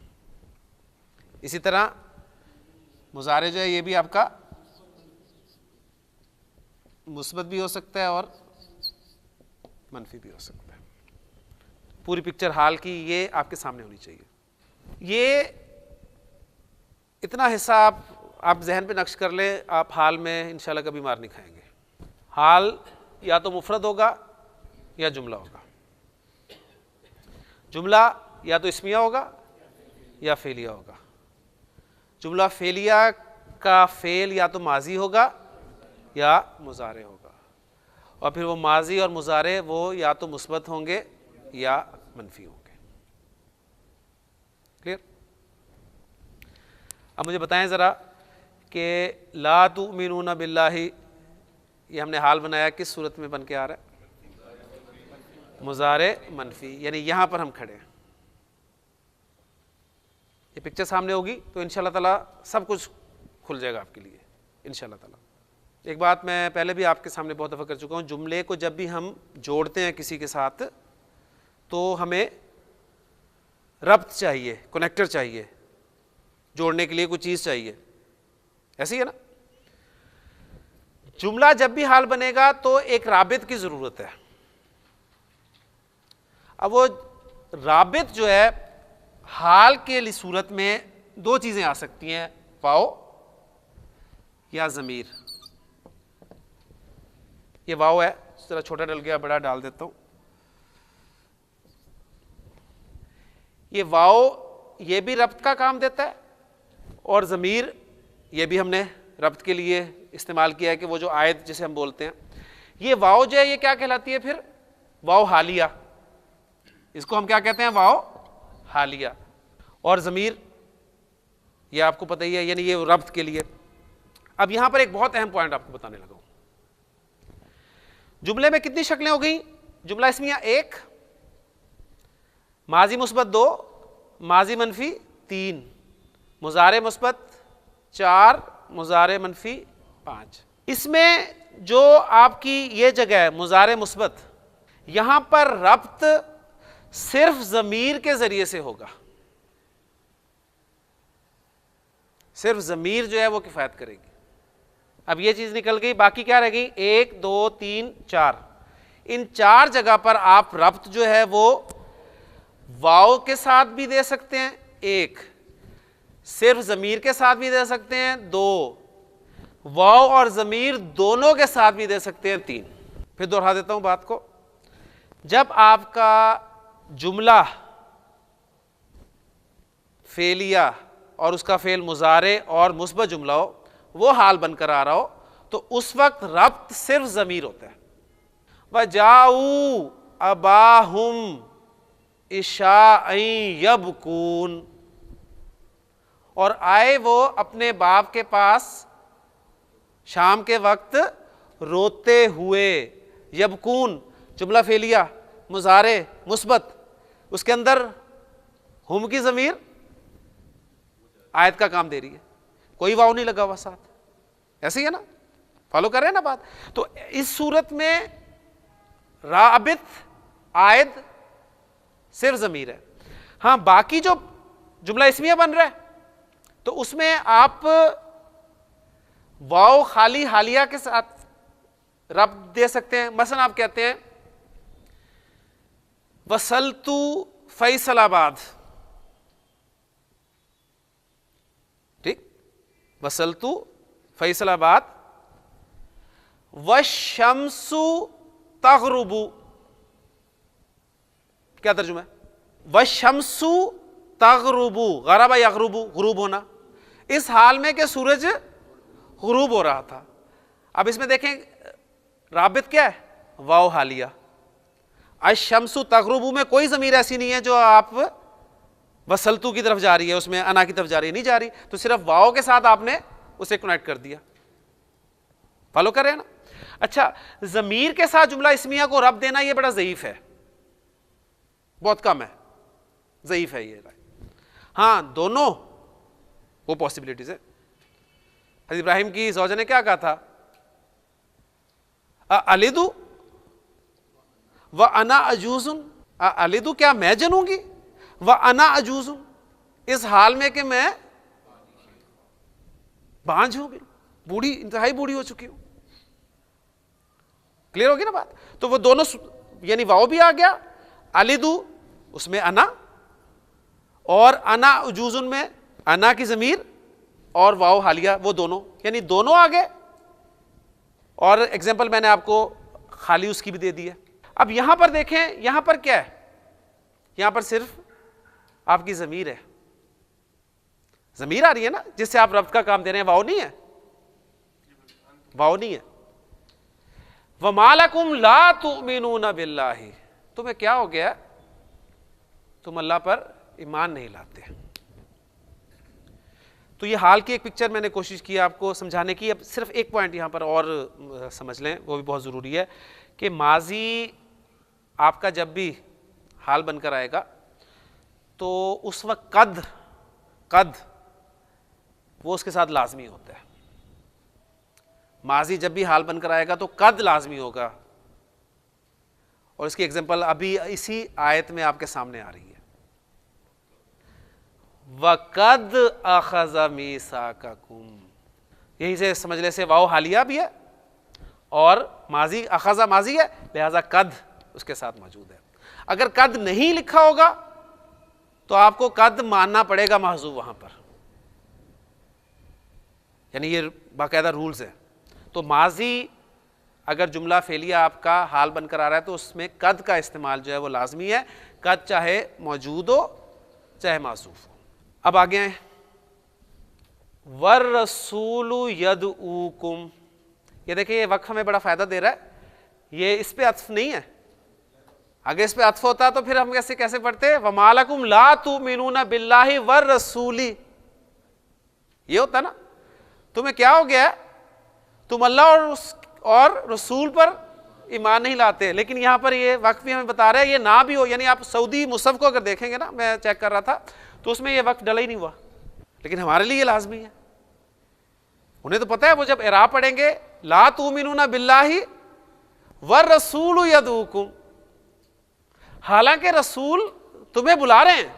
इसी तरह मुजारे जो है ये भी आपका मुस्बत भी हो सकता है और मनफी भी हो सकता है। पूरी पिक्चर हाल की ये आपके सामने होनी चाहिए। ये इतना हिस्सा आप जहन पे नक्श कर लें, आप हाल में इंशाल्लाह कभी मार नहीं खाएंगे। हाल या तो मुफरद होगा या जुमला होगा। जुमला या तो इस्मिया होगा या फेलिया होगा। जुमला फेलिया का फेल या तो माजी होगा या मुजारे होगा, और फिर वो माजी और मुजारे वो या तो मुस्बत होंगे या मनफी होंगे। क्लियर? अब मुझे बताएं ज़रा कि ला तुमिनूना बिल्लाही, ये हमने हाल बनाया, किस सूरत में बन के आ रहा है? मुजारे मनफी। यानी यहाँ पर हम खड़े हैं, ये पिक्चर सामने होगी तो इंशाल्लाह ताला सब कुछ खुल जाएगा आपके लिए इंशाल्लाह ताला। एक बात मैं पहले भी आपके सामने बहुत दफ़ा कर चुका हूँ, जुमले को जब भी हम जोड़ते हैं किसी के साथ तो हमें रब्त चाहिए, कनेक्टर चाहिए, जोड़ने के लिए कोई चीज़ चाहिए। ऐसी है ना? जुमला जब भी हाल बनेगा तो एक राबित की ज़रूरत है। अब वो राबित जो है हाल के लिए सूरत में दो चीज़ें आ सकती हैं, वाओ या ज़मीर। ये वाओ है, जरा छोटा डल गया, बड़ा डाल देता हूँ। ये वाओ ये भी रब्त का काम देता है, और ज़मीर ये भी हमने रब्त के लिए इस्तेमाल किया है कि वो जो आयत जिसे हम बोलते हैं, ये वाओ जो है ये क्या कहलाती है फिर? वाओ हालिया। इसको हम क्या कहते हैं? वाओ हालिया। और ज़मीर ये आपको पता ही है, यानी ये रब्त के लिए। अब यहां पर एक बहुत अहम पॉइंट आपको बताने लगा हूं। जुमले में कितनी शक्लें हो गई? जुमला इस्मिया 1, माजी मुस्बत 2, माजी मनफी 3, मुजारे मुस्बत 4, मुजारे मनफी 5। इसमें जो आपकी ये जगह है मुजारे मुस्बत, यहां पर रब्त सिर्फ ज़मीर के जरिए से होगा। सिर्फ ज़मीर जो है वो किफ़ायत करेगी। अब ये चीज़ निकल गई, बाकी क्या रह गई? 1, 2, 3, 4। इन 4 जगह पर आप रब्त जो है वो वाव के साथ भी दे सकते हैं 1, सिर्फ ज़मीर के साथ भी दे सकते हैं 2, वाव और ज़मीर दोनों के साथ भी दे सकते हैं 3। फिर दोहरा देता हूं बात को। जब आपका जुमला फेलिया और उसका फेल मुजारे और मुस्बत जुमला हो, वो हाल बनकर आ रहा हो, तो उस वक्त रब्त सिर्फ ज़मीर होता है। वजाऊ अबाहुम इशाअन यबकून, और आए वो अपने बाप के पास शाम के वक्त रोते हुए। यबकून जुमला फेलिया, मुजारे मुस्बत, उसके अंदर हुम की ज़मीर आयत का काम दे रही है, कोई वाव नहीं लगा हुआ साथ। ऐसे ही है ना? फॉलो कर रहे हैं ना बात? तो इस सूरत में राबित आयद सिर्फ ज़मीर है। हाँ, बाकी जो जुमला इस्मिया बन रहा है तो उसमें आप वाव खाली हालिया के साथ रब्त दे सकते हैं। मसलन आप कहते हैं वसलतू फैसलाबाद, ठीक, वसलतू फैसलाबाद, वशम्सु तग़रुबु। क्या तर्जुमा है? वशम्सु तग़रुबु, गरबा यग़रुबु, गुरूब होना, इस हाल में कि सूरज गुरूब हो रहा था। अब इसमें देखें राबित क्या है? वाव हालिया। अशम्सु तग़रुबु में कोई ज़मीर ऐसी नहीं है जो आप वसलतू की तरफ जा रही है, उसमें अना की तरफ जा रही है, नहीं जा रही, तो सिर्फ वाव के साथ आपने उसे कनेक्ट कर दिया। फॉलो कर रहे हैं ना? अच्छा, ज़मीर के साथ जुमला इस्मिया को रब देना, यह बड़ा ज़ईफ है, बहुत कम है, ज़ईफ है ये। हाँ, दोनों वो पॉसिबिलिटीज है। हज़रत इब्राहिम की ज़ौजा ने क्या कहा था? अलिदु व अना अजूजुन, अलिदु क्या मैं जनूंगी, व अना अजूजुन, इस हाल में कि मैं बांझ हूं, बूढ़ी, इंतहाई बूढ़ी हो चुकी हूं। क्लियर होगी ना बात? तो वो दोनों, यानी वाव भी आ गया, अलिदु उसमें अना, और अना अजूजुन में अना की ज़मीर और वाव हालिया, वो दोनों, यानी दोनों आ गए। और एग्जाम्पल मैंने आपको खाली उसकी भी दे दी है। अब यहां पर देखें, यहां पर क्या है? यहां पर सिर्फ आपकी ज़मीर है, ज़मीर आ रही है ना, जिससे आप रब्त का काम दे रहे हैं, वाव नहीं है, वाव नहीं है। वमा लकुम ला तुमिनूना बिल्लाहि, तुम्हें क्या हो गया, तुम अल्लाह पर ईमान नहीं लाते। तो ये हाल की एक पिक्चर मैंने कोशिश की आपको समझाने की। अब सिर्फ एक पॉइंट यहाँ पर और समझ लें, वो भी बहुत ज़रूरी है कि माजी आपका जब भी हाल बनकर आएगा तो उस वक्त कद वो उसके साथ लाजमी होता है। माजी जब भी हाल बनकर आएगा तो कद लाजमी होगा, और इसकी एग्जांपल अभी इसी आयत में आपके सामने आ रही है। वक़द अख़ज़ मीसाक़कुम, यहीं से समझ ले से वाव हालिया भी है और माजी, अख़ज़ माजी है, लिहाजा कद उसके साथ मौजूद है। अगर कद नहीं लिखा होगा तो आपको कद मानना पड़ेगा महजूब वहां पर, यानी ये बाकायदा रूल्स है। तो माजी अगर जुमला फेलिया आपका हाल बनकर आ रहा है तो उसमें कद का इस्तेमाल जो है वो लाजमी है, कद चाहे मौजूद हो चाहे मासूफ हो। अब आगे आए, वर रसूलु यदऊकुम, ये देखिए ये वक्फ हमें बड़ा फायदा दे रहा है, ये इस पे अत्फ नहीं है। अगर इस पे अत्फ होता तो फिर हम कैसे पढ़ते, वमालकुम ला तुमिनूना बिल्लाहि वर रसूली, ये होता ना, तुम्हें क्या हो गया, तुम अल्लाह और रसूल पर ईमान नहीं लाते। लेकिन यहां पर ये वक्फ भी हमें बता रहा है ये ना भी हो, यानी आप सऊदी मुसहफ को अगर देखेंगे ना, मैं चेक कर रहा था तो उसमें ये वक्फ डला ही नहीं हुआ, लेकिन हमारे लिए ये लाजमी है। उन्हें तो पता है, वो जब इराब पढ़ेंगे ला तुमिनूना बिल्लाहि वर रसूल यदऊकुम, हालांकि रसूल तुम्हें बुला रहे हैं।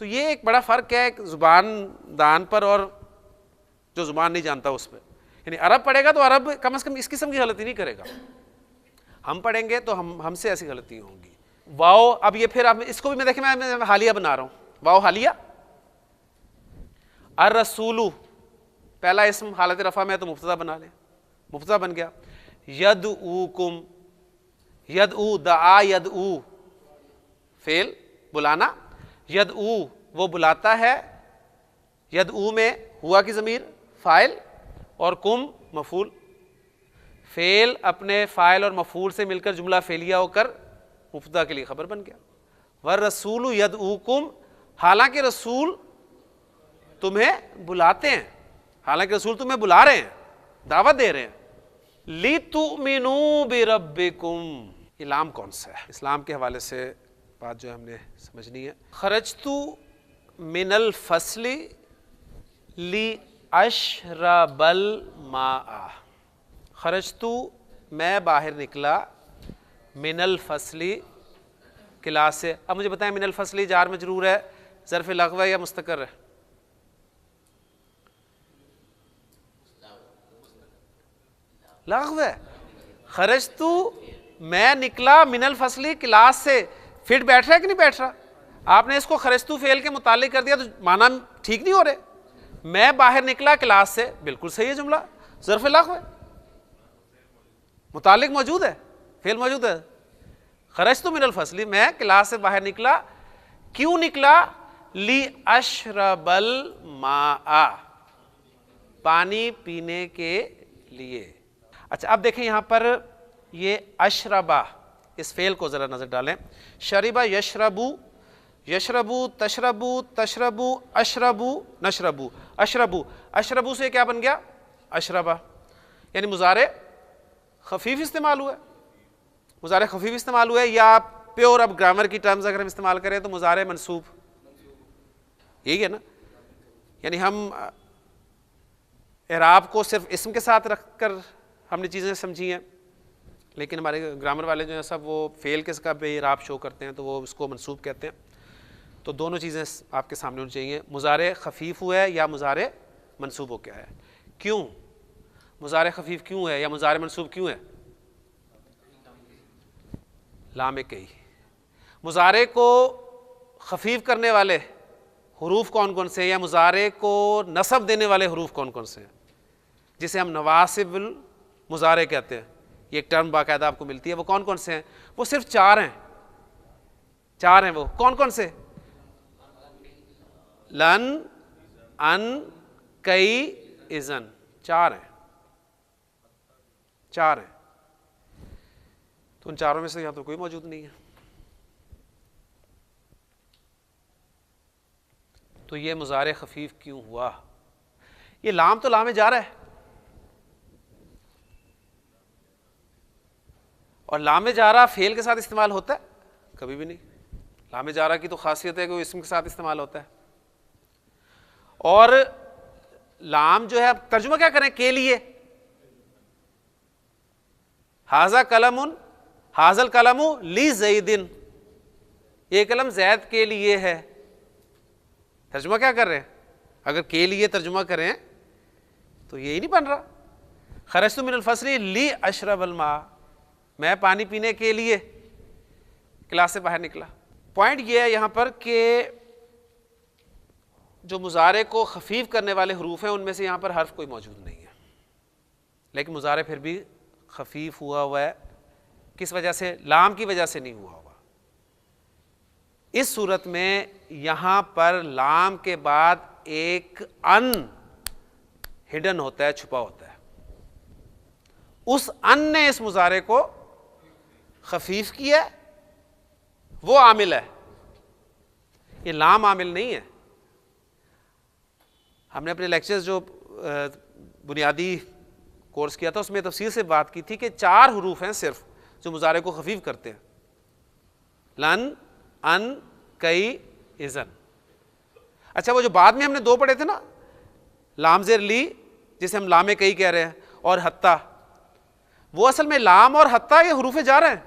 तो ये एक बड़ा फर्क है जुबान दान पर और जो जुबान नहीं जानता उस पर। यानी अरब पढ़ेगा तो अरब कम से कम इस किस्म की गलती नहीं करेगा, हम पढ़ेंगे तो हमसे ऐसी गलती होंगी। वाओ, अब ये फिर अब इसको भी मैं देखें, मैं हालिया बना रहा हूं, वाओ हालिया। अर रसूलू पहला इसम हालत रफा में तो मुब्तदा बना ले, मुब्तदा बन गया। यदऊकुम, यदऊ दआ यदऊ फेल बुलाना, यदऊ वो बुलाता है, यदऊ में हुआ की ज़मीर फाइल और कुम मफूल, फेल अपने फाइल और मफूल से मिलकर जुमला फेलिया होकर मुब्तदा के लिए खबर बन गया। वर रसूल यदऊकुम, हालांकि रसूल तुम्हें बुलाते हैं, हालांकि रसूल तुम्हें बुला रहे हैं, दावत दे रहे हैं। लितुमिनू बिरब्बिकुम, इलाम कौन सा है, इस्लाम के हवाले से बात जो है हमने समझनी है। खरजतु मिनल फसली ली अशरबल माआ, खरजतु मैं बाहर निकला, मिनल फसली क्लास से। अब मुझे बताएं मिनल फसली जार मजरूर है, ज़र्फ़ लग़व है या मुस्तक़र है? लग़व है। खरजतु मैं निकला मिनल फसली क्लास से, फिट बैठ रहा है कि नहीं बैठ रहा? आपने इसको खरजतु फेल के मुतालिक कर दिया तो माना ठीक नहीं हो रहे। मैं बाहर निकला क्लास से, बिल्कुल सही है जुमला, ज़र्फ़ लग़व है, मुतालिक मौजूद है, फेल मौजूद है। खरजतु मिनल फसली, मैं क्लास से बाहर निकला, क्यों निकला? ली अशरबल माआ, पानी पीने के लिए। अच्छा अब देखें यहां पर ये अशरबा, इस फेल को जरा नजर डालें। शरिबा यशरबू, यशरबू तशरबू तशरबू अशरबू नशरबू, अशरबू, अशरबू से क्या बन गया? अशरबा, यानी मुजारे खफीफ इस्तेमाल हुआ है, मुजारे खफीफ इस्तेमाल हुआ है। या प्योर अब ग्रामर की टर्म्स अगर हम इस्तेमाल करें तो मुजारे मनसूब, यही है ना। यानी हम एराब को सिर्फ इस्म के साथ रखकर हमने चीज़ें समझी हैं, लेकिन हमारे ग्रामर वाले जो हैं सब वो फेल के का पे एराब शो करते हैं तो वो उसको मनसूब कहते हैं। तो दोनों चीज़ें आपके सामने होनी चाहिए, मुजारे खफीफ हुआ है या मुजारे मनसूब हो क्या है। क्यों मुजारे खफीफ क्यों है या मुजारे मनसूब क्यों है? लामे कही, मुजारे को खफीफ करने वाले हरूफ कौन कौन से हैं या मुजारे को नसब देने वाले हरूफ कौन कौन से हैं, जिसे हम नवासिबुल मुजारे कहते हैं। ये एक टर्म बाकायदा आपको मिलती है, वो कौन कौन से हैं? वो सिर्फ चार हैं, चार हैं। वो कौन कौन से? लन, अन, कई, इज़न, चार हैं, चार हैं। तो उन चारों में से यहां तो कोई मौजूद नहीं है। तो ये मुजारे खफीफ क्यों हुआ? ये लाम तो लामे जा रहा है, और लामे जा रहा फेल के साथ इस्तेमाल होता है? कभी भी नहीं। लामे जा रहा की तो खासियत है कि वो इसम के साथ इस्तेमाल होता है। और लाम जो है, अब तर्जुमा क्या करें के लिए? हाजा कलमुन, हाजल कलमु ली ज़ैदिन, ये कलम जैद के लिए है। तर्जुमा क्या कर रहे हैं? अगर के लिए तर्जुमा करें तो यही नहीं बन रहा। खरजतु मिनल फसली ली अशरबल मा, मैं पानी पीने के लिए क्लास से बाहर निकला। पॉइंट ये है यहां पर कि जो मुजारे को खफीफ करने वाले हरूफ हैं उनमें से यहां पर हर्फ कोई मौजूद नहीं है, लेकिन मुजारे फिर भी खफीफ हुआ है। किस वजह से? लाम की वजह से नहीं हुआ। इस सूरत में यहां पर लाम के बाद एक अन हिडन होता है, छुपा होता है। उस अन ने इस मुजारे को खफीफ किया, वो आमिल है, ये लाम आमिल नहीं है। हमने अपने लेक्चर्स जो बुनियादी कोर्स किया था उसमें तफसील से बात की थी कि 4 हरूफ हैं सिर्फ जो मुजारे को खफीफ करते हैं, लन, अन, कई, इज़न। अच्छा, वो जो बाद में हमने 2 पढ़े थे ना, लाम ज़ेर ली जिसे हम लामे कई कह रहे हैं, और हत्ता, वो असल में लाम और हत्ता ये हरूफ जारा हैं,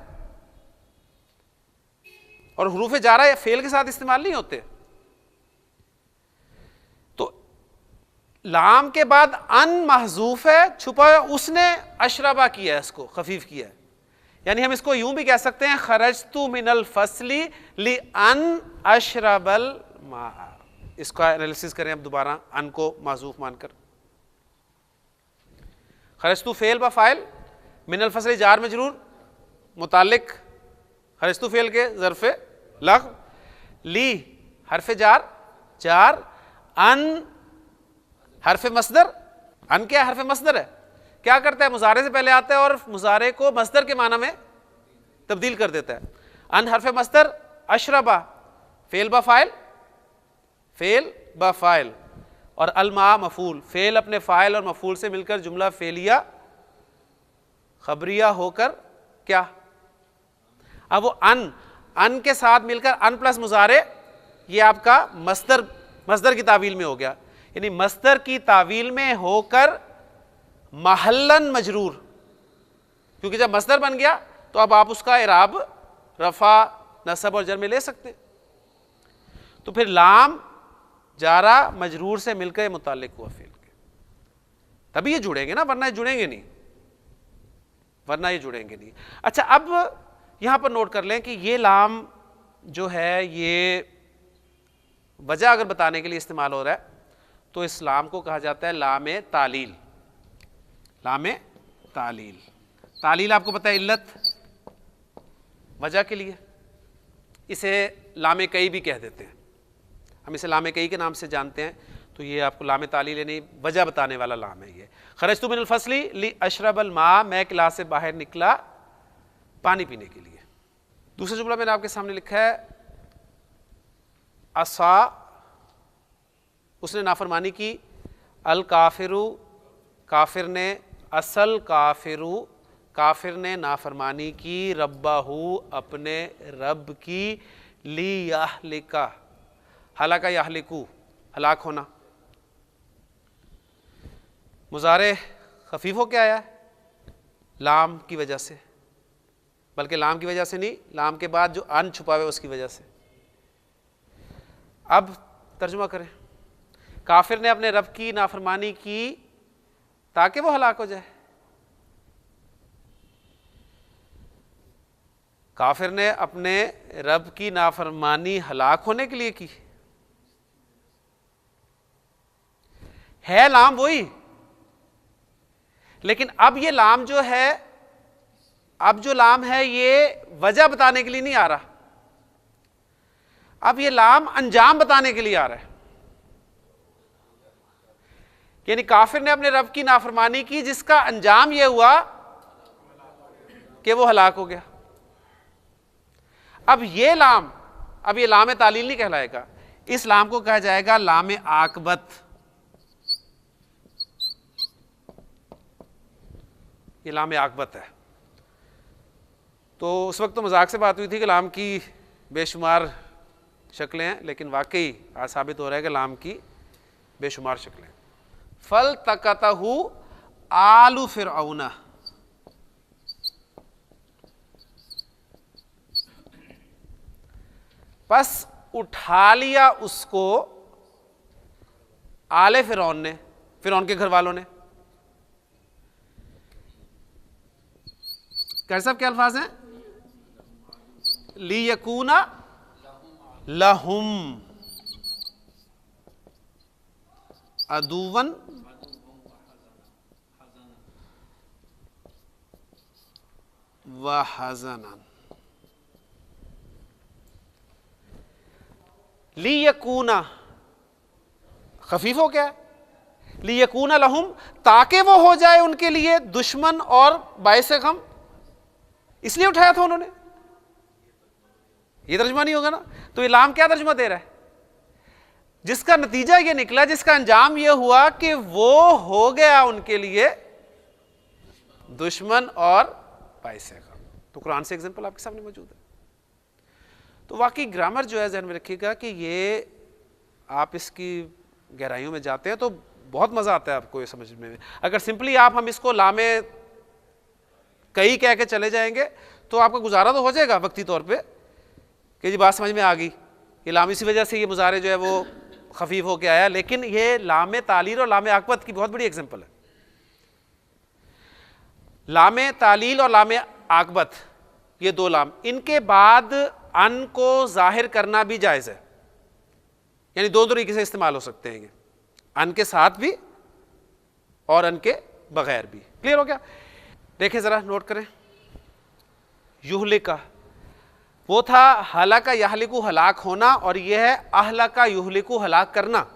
और हरूफ जारा ये फेल के साथ इस्तेमाल नहीं होते। तो लाम के बाद अन महजूफ है, छुपा है, उसने अशरबा किया है, इसको खफीफ किया है। यानी हम इसको यूं भी कह सकते हैं खरजतु मिनल फसली ली अन अशरबल मा। इसका एनालिसिस करें अब दोबारा अन को माजूफ मानकर। खरजतु फेल व फाइल, मिनल फसली जार मजरूर, मुतालिक खरजतु फेल के ज़र्फ़े लग़्व, ली हरफ़े जार, अन हरफ़े मसदर। अन क्या हरफ़े मसदर है? क्या करता है? मुजारे से पहले आता है और मुजारे को मसदर के माना में तब्दील कर देता है। अन हरफ़े मसदर, अशरबा फेल ब फ़ाइल, और अलमा मफूल, फेल अपने फ़ाइल और मफूल से मिलकर जुमला फेलिया खबरिया होकर क्या? अब वो अन के साथ मिलकर अन प्लस मुजारे, ये आपका मसदर की तावील में हो गया। यानी मसदर की तावील में होकर महल्लन मजरूर, क्योंकि जब मसदर बन गया तो अब आप उसका इराब रफा, नसब और जर में ले सकते। तो फिर लाम जारा मजरूर से मिलकर मुताल्लिक हुआ फेल के, तभी ये जुड़ेंगे ना, वरना ये जुड़ेंगे नहीं, अच्छा, अब यहां पर नोट कर लें कि ये लाम जो है ये वजह अगर बताने के लिए इस्तेमाल हो रहा है तो इस लाम को कहा जाता है लामे तालील। लामे तालील आपको पता है इल्लत, वजह के लिए। इसे लामे कई भी कह देते हैं, हम इसे लामे कई के नाम से जानते हैं। तो ये आपको लामे तालील यानी वजह बताने वाला लाम है। ये खरजतु मिनल फसली ली अशरबल मा, मैं क्लास से बाहर निकला पानी पीने के लिए। दूसरा जुमला मैंने आपके सामने लिखा है असा, उसने नाफरमानी की, अल काफिरू, काफिर ने, असल काफिरू, काफिर ने नाफरमानी की, रब्बाहू, अपने रब की, ली याहलिका, हलाका याहलिकू, हलाक होना। मुजारे खफीफ हो क्या आया है? लाम की वजह से, बल्कि लाम की वजह से नहीं, लाम के बाद जो अन छुपा हुआ है उसकी वजह से। अब तर्जुमा करें, काफिर ने अपने रब की नाफरमानी की ताकि वो हलाक हो जाए। काफिर ने अपने रब की नाफरमानी हलाक होने के लिए की है, लाम वही, लेकिन अब ये लाम जो है, अब जो लाम है ये वजह बताने के लिए नहीं आ रहा, अब ये लाम अंजाम बताने के लिए आ रहा है। यानी काफिर ने अपने रब की नाफरमानी की जिसका अंजाम यह हुआ कि वो हलाक हो गया। अब ये लाम तालील नहीं कहलाएगा, इस लाम को कहा जाएगा लाम आकबत। ये लाम आकबत है। तो उस वक्त तो मजाक से बात हुई थी कि लाम की बेशुमार शक्लें हैं, लेकिन वाकई आज साबित हो रहा है कि लाम की बेशुमार शक्लें। फल तकतहु आलू फिरऔना, बस उठा लिया उसको आले फिरौन ने, फिरौन के घर वालों ने। कैसे साहब क्या अल्फाज हैं? लियकूना लहुम अदुवन व हज़नन। लियकूना खफीफ हो गया, लियकूना लहुम, ताकि वो हो जाए उनके लिए दुश्मन और बाइस गम, इसलिए उठाया था उन्होंने। ये तर्जुमा नहीं होगा ना, तो इलाम क्या तर्जुमा दे रहा है? जिसका नतीजा ये निकला, जिसका अंजाम ये हुआ कि वो हो गया उनके लिए दुश्मन और बाइस गम। तो कुरान से एग्जांपल आपके सामने मौजूद है। तो वाकई ग्रामर जो है ध्यान में रखिएगा कि ये आप इसकी गहराइयों में जाते हैं तो बहुत मजा आता है आपको ये समझने में। अगर सिंपली हम इसको लामे कई कह के चले जाएंगे तो आपका गुजारा तो हो जाएगा वक्ती तौर पे कि जी बात समझ में आ गई, ये लाम इसी वजह से ये मुजारे जो है वो खफीफ होके आया। लेकिन ये लामे तालील और लामे आकबत की बहुत बड़ी एग्जांपल है। लामे तालील और लामे आकबत ये दो लाम, इनके बाद अन को जाहिर करना भी जायज़ है, यानी दो तरीके से इस्तेमाल हो सकते हैं, अन के साथ भी और अन के बगैर भी। क्लियर हो गया? देखें जरा, नोट करें। युहलिका वो था हलाका यहलिकु हलाक होना, और यह है अहलका युहलिकु हलाक करना।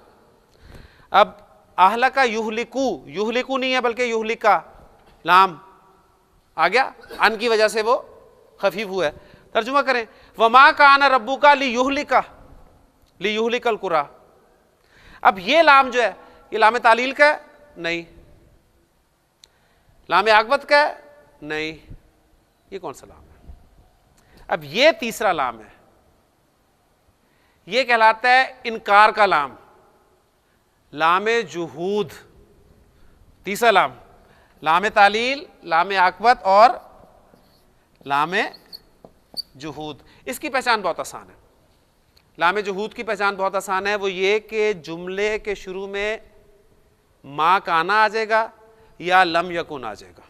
अब अहलका युहलिकु, युहलिकु नहीं है बल्कि युहलिका, लाम आ गया, अन की वजह से वो खफीफ हुआ है। तर्जुमा करें, वमा काना रब्बुका लियुहलिका लियुहलिकल कुरा। अब ये लाम जो है ये लाम तालील का है? नहीं। लाम आकबत का है? नहीं। ये कौन सा लाम है? अब ये तीसरा लाम है, ये कहलाता है इनकार का लाम, लामे जुहूद। तीसरा लाम, लामे तालील, लामे आकबत और लामे जुहूद। इसकी पहचान बहुत आसान है। लामे जुहूद की पहचान बहुत आसान है, वो ये कि जुमले के शुरू में मा काना आ जाएगा या लम यकुन आ जाएगा।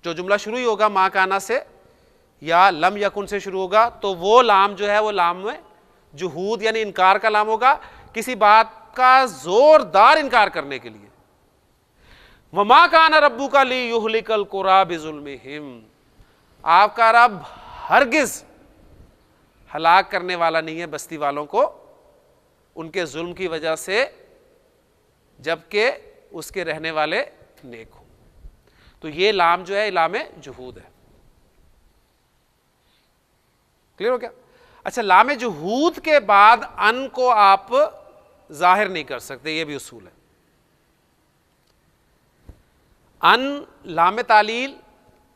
जो जुमला शुरू ही होगा मा काना से या लम यकुन से शुरू होगा तो वो लाम जो है वो लाम में जुहूद यानी इनकार का लाम होगा, किसी बात का जोरदार इनकार करने के लिए। वमा काना रब्बुका लियुहलिकल कुरा बिजुल्मिहिम, आपका रब हरगिज हलाक करने वाला नहीं है बस्ती वालों को उनके जुल्म की वजह से, जबकि उसके रहने वाले नेक हो। तो ये लाम जो है लामे जुहूद है। क्लियर हो गया? अच्छा, लामे जुहूद के बाद अन को आप जाहिर नहीं कर सकते, ये भी उसूल है। अन लामे तालील,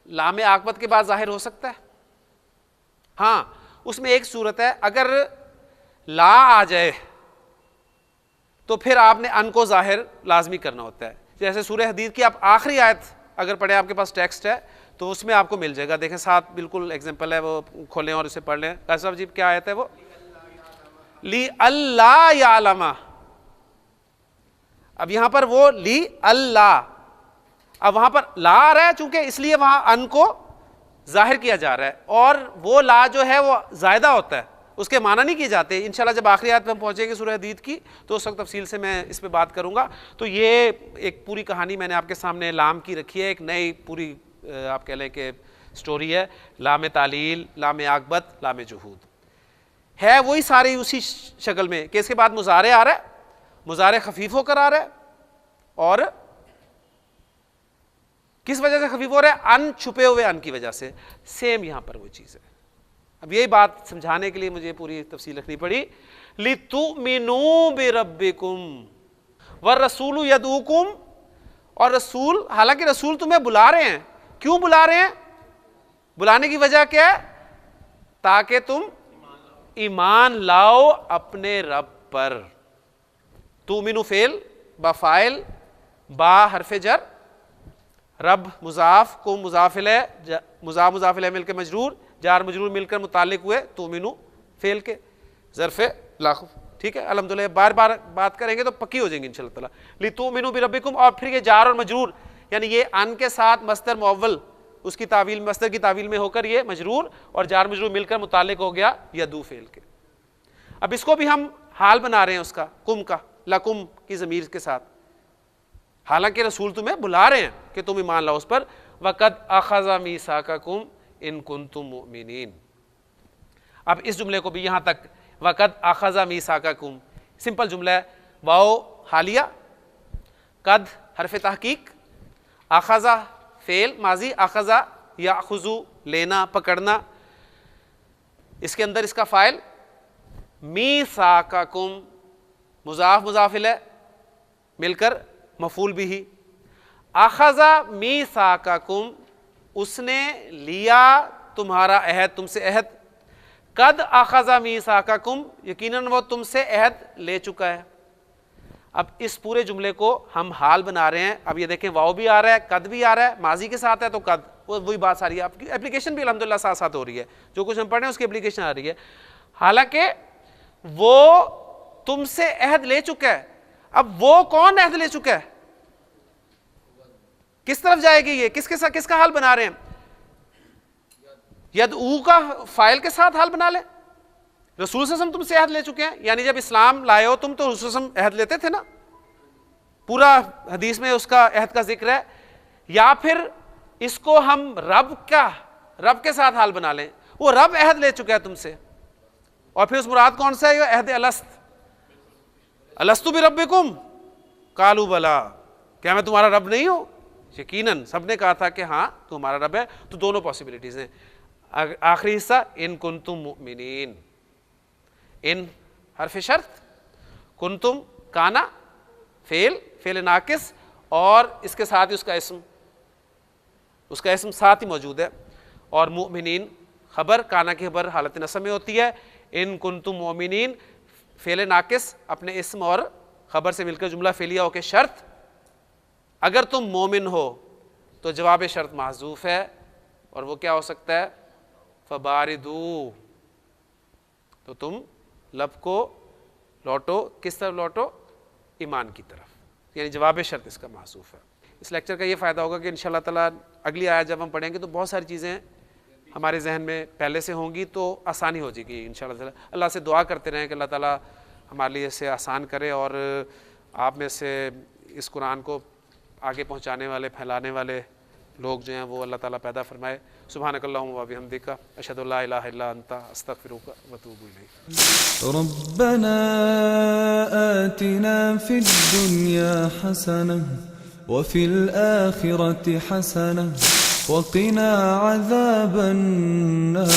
लामे आकबत के बाद जाहिर हो सकता है। हाँ, उसमें एक सूरत है, अगर ला आ जाए तो फिर आपने अन को जाहिर लाजमी करना होता है। जैसे सूरह हदीद की आप आखिरी आयत अगर पढ़े, आपके पास टेक्स्ट है तो उसमें आपको मिल जाएगा। देखें साथ बिल्कुल एग्जांपल है, वो खोलें और इसे पढ़ लें। कैसा जी क्या आयत है वो? ली अल्लाह यालमा। अब यहां पर वो ली अल्लाह, अब वहां पर ला आ रहा है चूंकि, इसलिए वहां अन को जाहिर किया जा रहा है, और वो ला जो है वो जायदा होता है, उसके माना नहीं किए जाते। इंशाल्लाह जब आखिरी आयत पे हम पहुंचेंगे सूरह हदीद की तो उस वक्त तफसील से मैं इस पे बात करूंगा। तो ये एक पूरी कहानी मैंने आपके सामने लाम की रखी है, एक नई पूरी आप कह लें कि स्टोरी है। लामे तालील, लामे आकबत, लामे जुहूद है वही सारी उसी शक्ल में कि इसके बाद मुजारे आ रहा है, मुजारे खफीफ होकर आ रहा है, और किस वजह से खफीफ हो रहा है? अन, छुपे हुए अन की वजह से। सेम यहां पर वो चीज है। अब यही बात समझाने के लिए मुझे पूरी तफसील रखनी पड़ी। लितुमिनू बिरब्बिकुम व रसूलु यदूकुम, और रसूल, हालांकि रसूल तुम्हें बुला रहे हैं। क्यों बुला रहे हैं? बुलाने की वजह क्या है? ताकि तुम ईमान लाओ अपने रब पर। तुमिनु फेल बफाइल, बा हरफे जर, रब मुजाफ को मुजाफिल है, मुजाफिल है मिलकर मजरूर, जार मजरूर मिलकर मुतालिक हुए तुमिनु फेल के ज़र्फ़े लाखुफ। ठीक है, अल्हम्दुलिल्लाह बार बार बात करेंगे तो पक्की हो जाएंगी इंशाअल्लाह ताला। लितुमिनु बिरब्बिकुम, और फिर ये जार और मजरूर यानी ये अन के साथ मस्दर मुअव्वल उसकी तावील मस्दर की तावील में होकर ये मजरूर और जार मजरूर मिलकर मुतालिक हो गया यदू फेल के। अब इसको भी हम हाल बना रहे हैं उसका, कुम का, लकुम की ज़मीर के साथ। हालांकि रसूल तुम्हें बुला रहे हैं कि तुम ईमान लाओ उस पर। वक़द अख़ज़ा मीसाक़कुम इन कुंतुम मुमिनीन। अब इस जुमले को भी यहां तक वक़द अख़ज़ा मीसाक़कुम सिंपल जुमला है, वाओ हालिया, कद हरफ तहकीक, अख़ज़ा फेल माजी, अख़ज़ा याख़ुज़ु लेना पकड़ना, इसके अंदर इसका फ़ाइल मीसाक़कुम मुज़ाफ़ मुज़ाफ़िल है मिलकर मफ़ूल बिही। अख़ज़ा मीसाक़कुम उसने लिया तुम्हारा अहद, तुमसे अहद। कद अख़ज़ा मीसाक़कुम यकीनन वो तुमसे अहद ले चुका है। अब इस पूरे जुमले को हम हाल बना रहे हैं। अब ये देखें वाव भी आ रहा है, कद भी आ रहा है, माजी के साथ है तो कद, वही बात सारी है। आपकी एप्लीकेशन भी अल्हम्दुलिल्लाह साथ साथ हो रही है, जो कुछ हम पढ़ रहे हैं उसकी एप्लीकेशन आ रही है। हालांकि वो तुमसे अहद ले चुका है। अब वो कौन अहद ले चुका है, किस तरफ जाएगी ये, किसके साथ, किसका हाल बना रहे हैं? यदऊ का फाइल के साथ हाल बना ले। रसूल सल्लल्लाहु तुमसे अहद ले चुके हैं, यानी जब इस्लाम लाए हो तुम तो रसूल सल्लल्लाहु अहद लेते थे ना, पूरा हदीस में उसका अहद का जिक्र है। या फिर इसको हम रब के साथ हाल बना लें, वो रब अहद ले चुका है तुमसे। और फिर उस मुराद कौन सा है? अहद अलस्तु भी रब्बिकुम कालू बला, क्या मैं तुम्हारा रब नहीं हूं? यकीनन सबने कहा था कि हाँ तू हमारा रब है। तो दोनों पॉसिबिलिटीज हैं। आखिरी हिस्सा इन कुंतुम मुमिनीन, इन हरफ शर्त, कुंतुम काना फेल नाकिस, और इसके साथ ही उसका इसम साथ ही मौजूद है। और मुमिनीन खबर, काना की खबर हालत नस्ब में होती है। इन कुंतुम मुमिनीन फेल नाकिस अपने इसम और खबर से मिलकर जुमला फेलिया होकर शर्त, अगर तुम मोमिन हो तो जवाब शर्त महजूफ है। और वो क्या हो सकता है? फबारिदू, तो तुम लब को लौटो, किस तरफ लौटो? ईमान की तरफ, यानी जवाब शर्त इसका महजूफ है। इस लेक्चर का ये फ़ायदा होगा कि इंशाअल्लाह ताला अगली आयत जब हम पढ़ेंगे तो बहुत सारी चीज़ें हमारे जहन में पहले से होंगी तो आसानी हो जाएगी इंशाअल्लाह ताला। अल्लाह से दुआ करते रहें कि अल्लाह ताला हमारे लिए इसे आसान करे और आप में से इस कुरान को आगे पहुँचाने वाले, फैलाने वाले लोग जो हैं वो अल्लाह ताला पैदा फरमाए। सुब्हानकल्लाहुम्मा व बिहम्दिका अशहदु अल्ला इलाहा इल्ला अंता अस्तगफिरुका व अतूबु इलैक। रब्बना आतिना फिद दुनिया हसनह व फिल आखिरति हसनह व क़िना अज़ाबन नार।